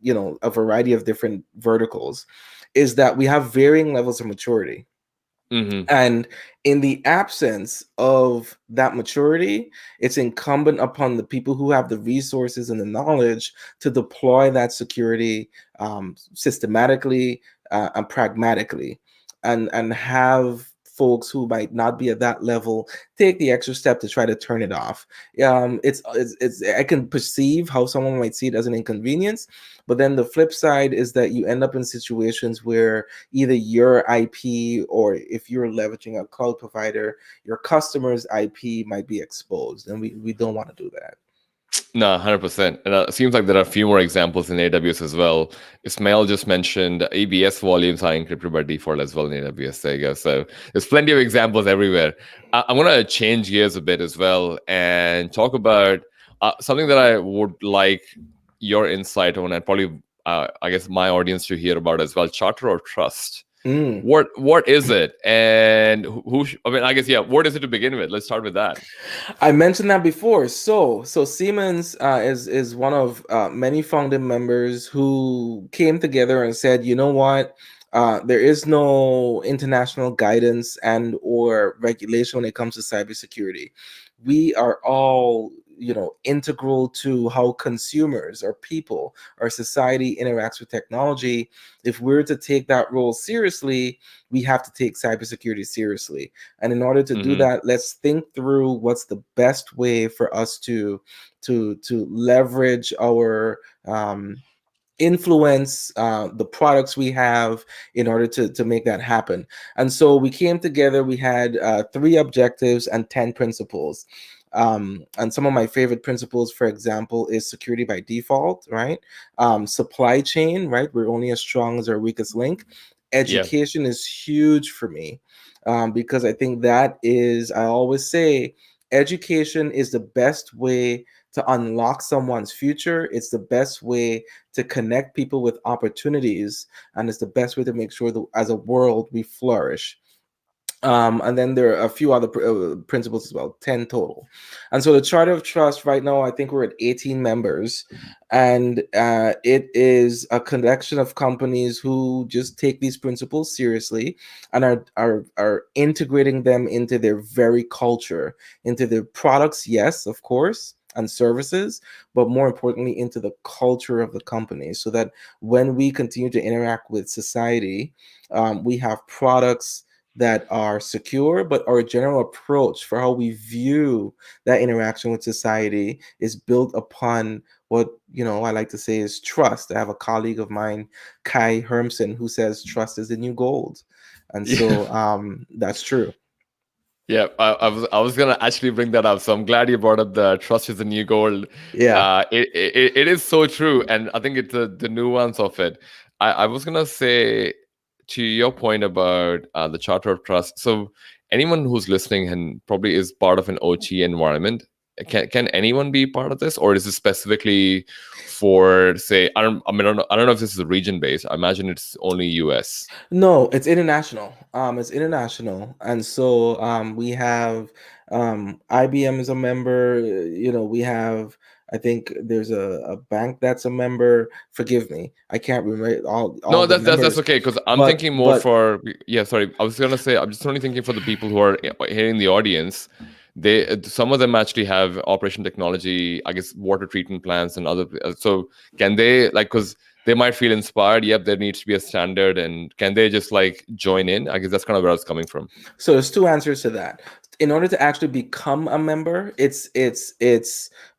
a variety of different verticals, is that we have varying levels of maturity. Mm-hmm. And in the absence of that maturity, it's incumbent upon the people who have the resources and the knowledge to deploy that security systematically and pragmatically, and have folks who might not be at that level take the extra step to try to turn it off. It's I can perceive how someone might see it as an inconvenience, but then the flip side is that you end up in situations where either your IP, or if you're leveraging a cloud provider, your customer's IP might be exposed, and we don't want to do that. No, 100%. And it seems like there are a few more examples in AWS as well. Ismail just mentioned ABS volumes are encrypted by default as well in AWS. There you go. So there's plenty of examples everywhere. I'm going to change gears a bit as well and talk about something that I would like your insight on, and probably, I guess, my audience to hear about as well. Charter of trust. Mm. What is it, and I mean, I guess, yeah, what is it to begin with? Let's start with that. I mentioned that before. So Siemens is one of many founding members who came together and said, you know what, there is no international guidance and or regulation when it comes to cybersecurity. We are all integral to how consumers or people or society interacts with technology. If we're to take that role seriously, we have to take cybersecurity seriously. And in order to do Mm-hmm. that, let's think through what's the best way for us to leverage our influence, the products we have, in order to make that happen. And so we came together. We had 3 objectives and 10 principles. And some of my favorite principles, for example, is security by default, right? Supply chain, right? We're only as strong as our weakest link. Yeah. Education is huge for me, because I think that is, I always say, education is the best way to unlock someone's future. It's the best way to connect people with opportunities, and it's the best way to make sure that as a world we flourish. And then there are a few other principles as well, 10 total. And so the Charter of Trust, right now, I think we're at 18 members. And it is a collection of companies who just take these principles seriously and are integrating them into their very culture, into their products, yes, of course, and services, but more importantly, into the culture of the company, so that when we continue to interact with society, we have products that are secure, but our general approach for how we view that interaction with society is built upon what I like to say is trust. I have a colleague of mine, Kai Hermsen, who says trust is the new gold, and Yeah. so that's true. Yeah, I was gonna actually bring that up. So I'm glad you brought up the trust is the new gold. Yeah. It is so true, and I think it's the nuance of it. I was gonna say, to your point about the charter of trust. So anyone who's listening and probably is part of an OT environment, can anyone be part of this, or is it specifically for, say, I don't know if this is region based. I imagine it's only US. No, it's international. It's international, and so we have IBM is a member. We have I think there's a bank that's a member. Forgive me, I can't remember all No, the that's members, okay, because I'm but thinking more but for, yeah, sorry. I was gonna say I'm just only thinking for the people who are here in the audience. They, some of them actually have operation technology, I guess, water treatment plants and other. So can they, like, because they might feel inspired. Yep, there needs to be a standard, and can they just like join in? I guess that's kind of where I was coming from. So there's two answers to that. In order to actually become a member, it's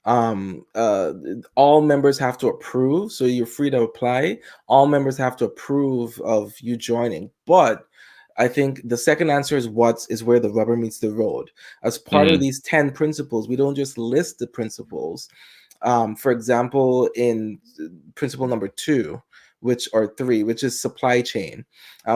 all members have to approve. So you're free to apply. All members have to approve of you joining. But I think the second answer is what is where the rubber meets the road. As part of Mm-hmm. these 10 principles, we don't just list the principles. For example, in principle number 2, which or 3, which is supply chain,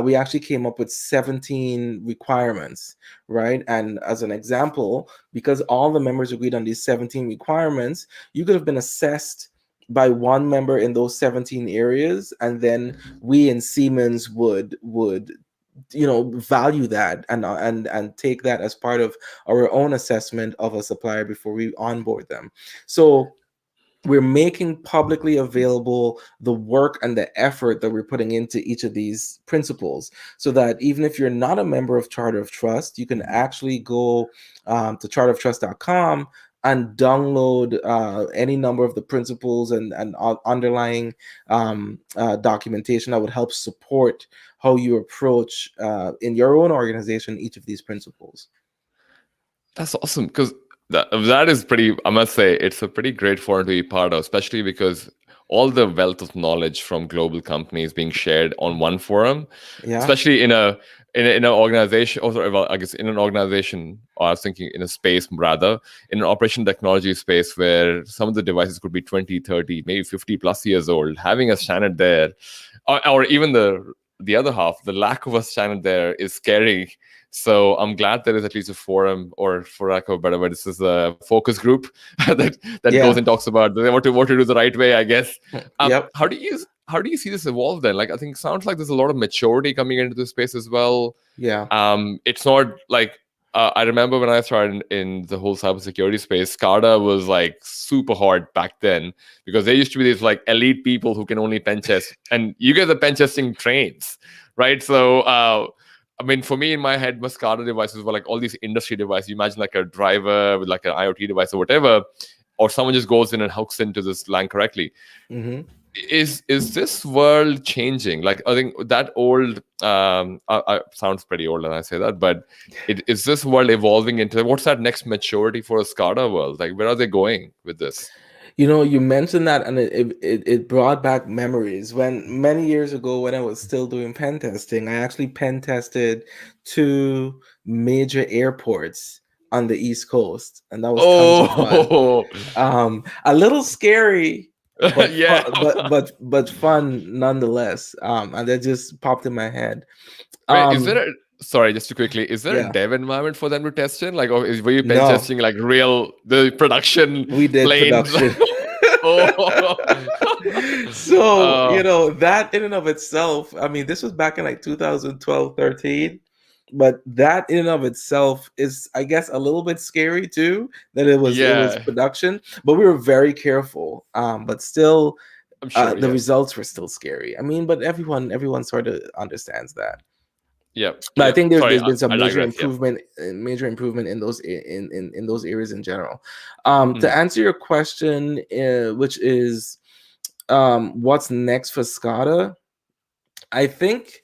we actually came up with 17 requirements, right? And as an example, because all the members agreed on these 17 requirements, you could have been assessed by one member in those 17 areas, and then we in Siemens would value that and take that as part of our own assessment of a supplier before we onboard them. So we're making publicly available the work and the effort that we're putting into each of these principles, so that even if you're not a member of Charter of Trust, you can actually go to charteroftrust.com and download any number of the principles and underlying documentation that would help support how you approach in your own organization each of these principles. That's awesome, because that is pretty. I must say, it's a pretty great forum to be part of, especially because all the wealth of knowledge from global companies being shared on one forum, Yeah. especially in an organization. Or sorry, well, I guess in an organization, or I was thinking in a space rather, in an operation technology space where some of the devices could be 20, 30, maybe 50 plus years old. Having a standard there, or even the other half, the lack of a standard there is scary. So I'm glad there is at least a forum, or for lack of a better word, this is a focus group that goes Yeah. and talks about what to do the right way, I guess. Yep. How do you see this evolve then? Like, I think it sounds like there's a lot of maturity coming into this space as well. Yeah. It's not like I remember when I started in the whole cybersecurity space, SCADA was like super hard back then, because there used to be these like elite people who can only pen test, and you get the pen testing trains, right? So, I mean, for me in my head, my SCADA devices were like all these industry devices. You imagine like a driver with like an IoT device or whatever, or someone just goes in and hooks into this line correctly. Mm-hmm. Is this world changing? Like, I think that old I sounds pretty old when I say that, but is this world evolving into, what's that next maturity for a SCADA world? Like, where are they going with this? You mentioned that, and it brought back memories. When many years ago, when I was still doing pen testing, I actually pen tested 2 major airports on the East Coast, and that was tons of fun. Oh, A little scary, but yeah. but fun nonetheless. And that just popped in my head. Wait, is there Um, a, sorry, just to quickly, is there a yeah, dev environment for them to test in? Like, or were you pen no, testing like the production we did planes? production. Oh, So, uh, that in and of itself, I mean, this was back in like 2012, 13, but that in and of itself is, I guess, a little bit scary too, that it was yeah, production, but we were very careful. But still, I'm sure. the Yeah, results were still scary. I mean, but everyone sort of understands that. yeah, But I yeah. think Sorry, there's been some I digress. Yeah. major improvement in those in those areas in general. To Mhm. answer your question, which is what's next for SCADA? I think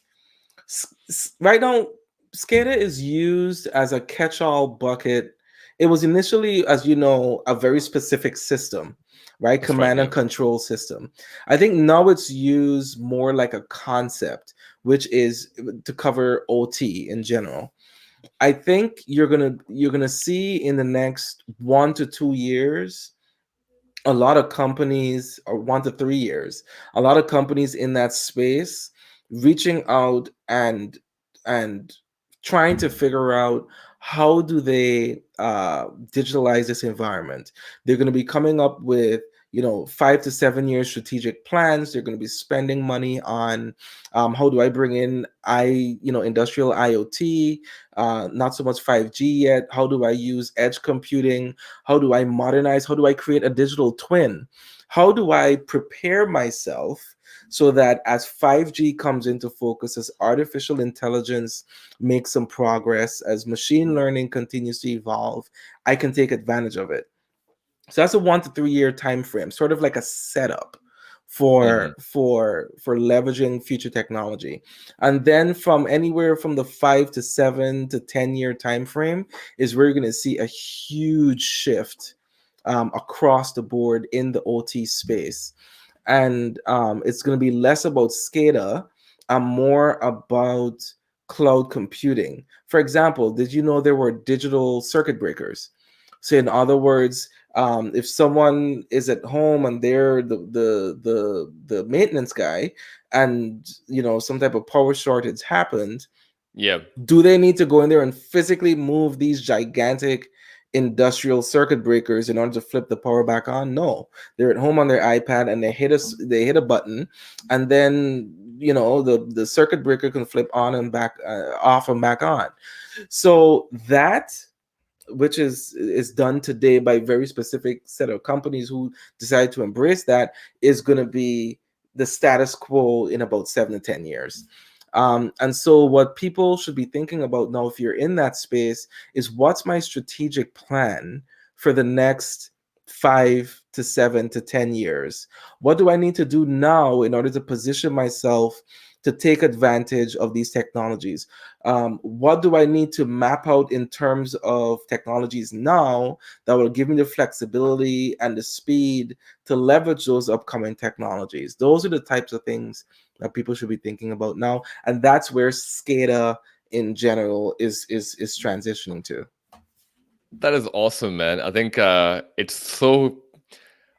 right now SCADA is used as a catch-all bucket. It was initially, as you know, a very specific system, right? That's right. Command and Yeah. control system. I think now it's used more like a concept, which is to cover OT in general. I think you're gonna see in the next 1 to 2 years a lot of companies, or 1 to 3 years, a lot of companies in that space reaching out and trying to figure out how do they digitalize this environment. They're going to be coming up with 5 to 7 year strategic plans. They're going to be spending money on how do I bring in industrial IoT, not so much 5G yet. How do I use edge computing? How do I modernize? How do I create a digital twin? How do I prepare myself so that as 5G comes into focus, as artificial intelligence makes some progress, as machine learning continues to evolve, I can take advantage of it. So that's a 1 to 3 year time frame, sort of like a setup Hmm. for leveraging future technology. And then from anywhere from the 5 to 7 to 10 year time frame is where you're going to see a huge shift across the board in the OT space. And it's going to be less about SCADA and more about cloud computing. For example, did you know there were digital circuit breakers? So in other words, if someone is at home and they're the maintenance guy, and some type of power shortage happened, Yeah. do they need to go in there and physically move these gigantic industrial circuit breakers in order to flip the power back on? No, they're at home on their iPad and they hit a button, and then the circuit breaker can flip on and back off and back on. So that, which is done today by very specific set of companies who decide to embrace that, is going to be the status quo in about 7 to 10 years. And so what people should be thinking about now, if you're in that space, is what's my strategic plan for the next 5 to 7 to 10 years? What do I need to do now in order to position myself to take advantage of these technologies? What do I need to map out in terms of technologies now that will give me the flexibility and the speed to leverage those upcoming technologies? Those are the types of things that people should be thinking about now, and that's where SCADA in general is transitioning to. That is awesome, man. I think it's so.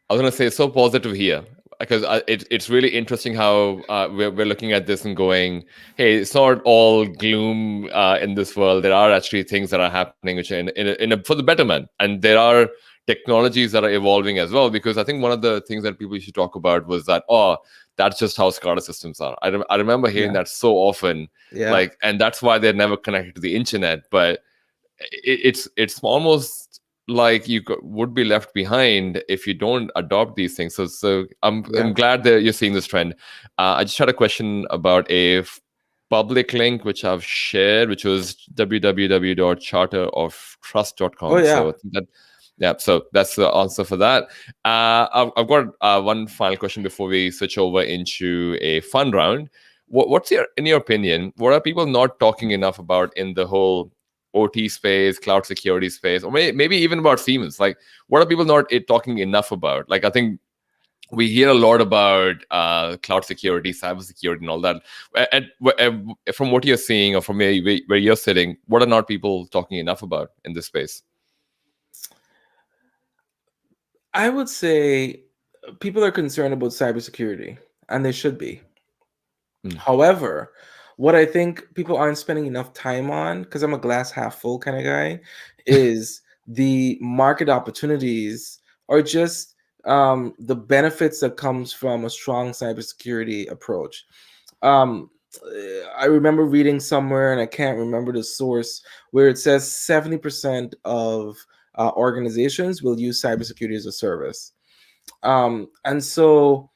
I was gonna say so positive here because it's really interesting how we're looking at this and going, hey, it's not all gloom in this world. There are actually things that are happening which are for the betterment, and there are technologies that are evolving as well. Because I think one of the things that people used to talk about was that, oh, that's just how SCADA systems are. I remember hearing Yeah. that so often, Yeah. and that's why they're never connected to the internet. But it's almost like would be left behind if you don't adopt these things. So I'm Yeah. glad that you're seeing this trend. I just had a question about a public link which I've shared, which was Oh www.charteroftrust.com. So yeah. I think that, yeah, so that's the answer for that. I've got one final question before we switch over into a fun round. What's in your opinion, what are people not talking enough about in the whole OT space, cloud security space, or maybe even about Siemens? Like, what are people not talking enough about? Like, I think we hear a lot about cloud security, cybersecurity, and all that. From what you're seeing, or from where you're sitting, what are not people talking enough about in this space? I would say people are concerned about cybersecurity, and they should be. Mm. However, what I think people aren't spending enough time on, because I'm a glass half full kind of guy, is the market opportunities, or just the benefits that comes from a strong cybersecurity approach. Um, I remember reading somewhere, and I can't remember the source, where it says 70% of organizations will use cybersecurity as a service. And so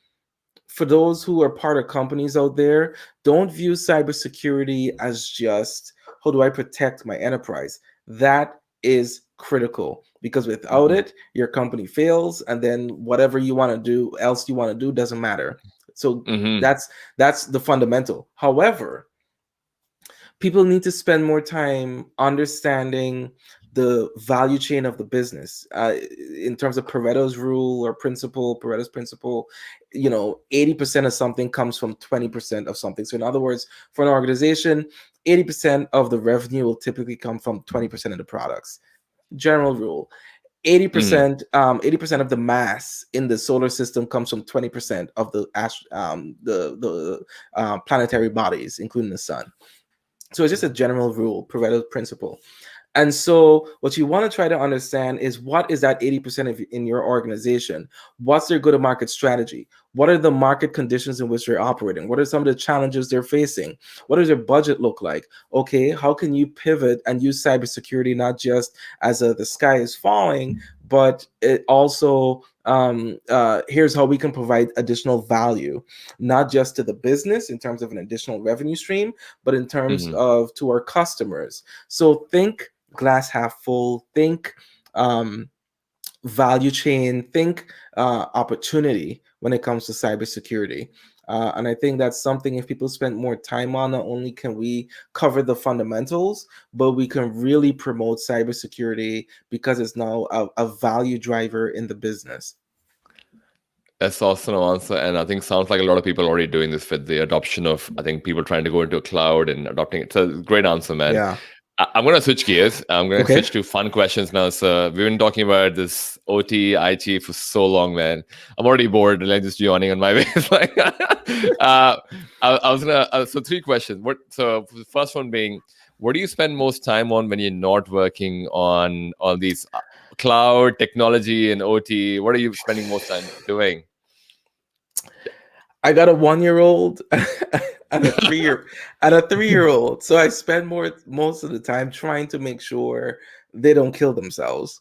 for those who are part of companies out there, don't view cybersecurity as just how do I protect my enterprise. That is critical, because without Mhm. it, your company fails, and then whatever you want to do else you want to do doesn't matter. So Mhm. that's the fundamental. However, people need to spend more time understanding the value chain of the business, in terms of Pareto's principle. 80% of something comes from 20% of something. So in other words, for an organization, 80% of the revenue will typically come from 20% of the products. General rule. 80% Mhm. 80% of the mass in the solar system comes from 20% of the planetary bodies, including the sun. So it's just a general rule, Pareto's principle. And so what you want to try to understand is what is that 80% of in your organization? What's their go-to-market strategy? What are the market conditions in which they're operating? What are some of the challenges they're facing? What does their budget look like? Okay, how can you pivot and use cybersecurity not just as the sky is falling, but it also here's how we can provide additional value, not just to the business in terms of an additional revenue stream, but in terms Mhm. of to our customers. So think glass half full, think value chain, think opportunity when it comes to cybersecurity. And I think that's something if people spend more time on, not only can we cover the fundamentals, but we can really promote cybersecurity because it's now a value driver in the business. That's awesome answer, and I think sounds like a lot of people are already doing this with the adoption of. I think people trying to go into a cloud and adopting it. So great answer, man. Yeah. I'm going to switch gears. I'm going to Okay. switch to fun questions now. So we've been talking about this OT, IT for so long, man. I'm already bored. Like just yawning on my way. It's like, I was gonna. So three questions. What? So the first one being, what do you spend most time on when you're not working on all these cloud technology and OT? What are you spending most time doing? I got a 1-year-old and a 3-year and a 3-year-old. So I spend most of the time trying to make sure they don't kill themselves.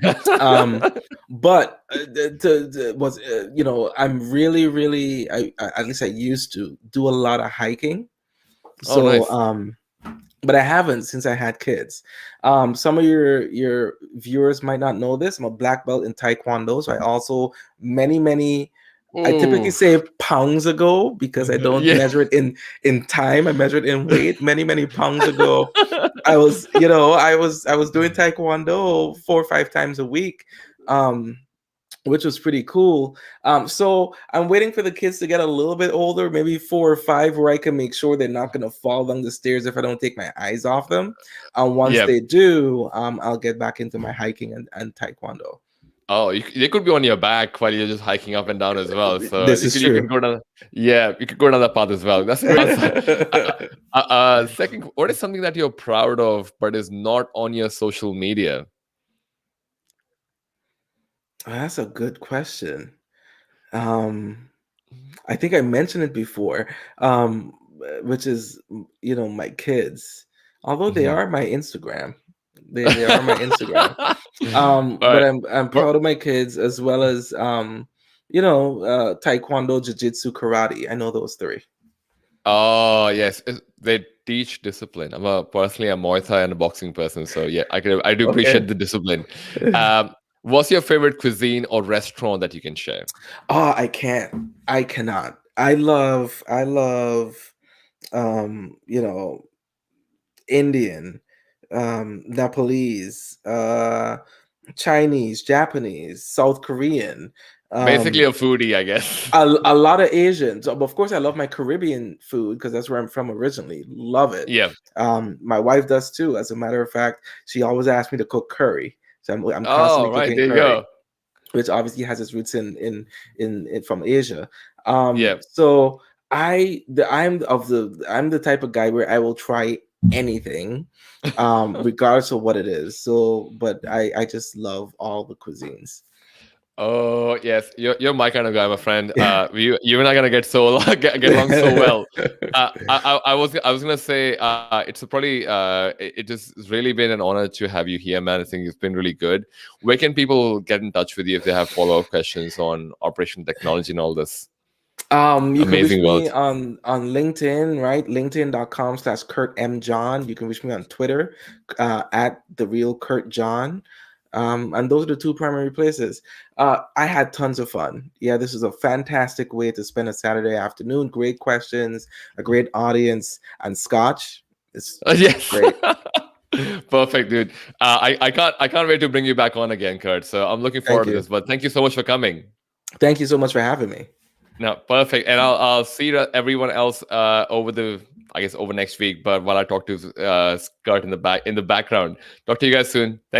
But was I'm really at least I used to do a lot of hiking. Oh, So nice. but I haven't since I had kids. Some of your viewers might not know this. I'm a black belt in Taekwondo, so I also many I typically Ooh. say pounds ago because I don't Yeah. measure it in time. I measure it in weight. Many pounds ago, I was I was doing Taekwondo 4 or 5 times a week. Um, which was pretty cool. So I'm waiting for the kids to get a little bit older, maybe 4 or 5, where I can make sure they're not going to fall down the stairs if I don't take my eyes off them. And once Yeah. they do, I'll get back into my hiking and taekwondo. Oh, they could be on your back while you're just hiking up and down as well. So This is you can true. go down. Yeah, you could go down that path as well. That's a great answer. Second, what is something that you're proud of but is not on your social media? That's a good question. I think I mentioned it before, which is my kids. Although they Mhm. are my Instagram, they are my Instagram. But But I'm what? proud of my kids as well as taekwondo, jiu-jitsu, karate. I know those three. Oh yes, they teach discipline. I'm a Muay Thai and a boxing person, so yeah, I do Okay. appreciate the discipline. What's your favorite cuisine or restaurant that you can share? Oh, I can't. I cannot. I love Indian, Nepalese, Chinese, Japanese, South Korean. Basically Um, a foodie, I guess. a lot of Asians. Of course, I love my Caribbean food because that's where I'm from originally. Love it. Yeah. My wife does too. As a matter of fact, she always asks me to cook curry, so I'm Oh, constantly right. cooking There you curry, go. which obviously has its roots in from Asia. Yeah. So I'm the type of guy where I will try anything, regardless of what it is. So, but I just love all the cuisines. Oh, yes. You're my kind of guy, my friend. You and I gonna get get along so well. I was gonna say it's probably it has really been an honor to have you here, man. I think it's been really good. Where can people get in touch with you if they have follow up questions on operation technology and all this You can reach amazing world? me on LinkedIn, right? LinkedIn.com/Kurt M. John. You can reach me on Twitter, at the real Kurt John. And those are the two primary places. I had tons of fun. Yeah, this is a fantastic way to spend a Saturday afternoon. Great questions, a great audience, and scotch. It's Yes. great. Perfect, dude. I can't wait to bring you back on again, Kurt. So I'm looking Thank forward to you. this. But thank you so much for coming. Thank you so much for having me. No, perfect. And I'll see everyone else over next week. But while I talk to Scott in the background, talk to you guys soon. Thank you.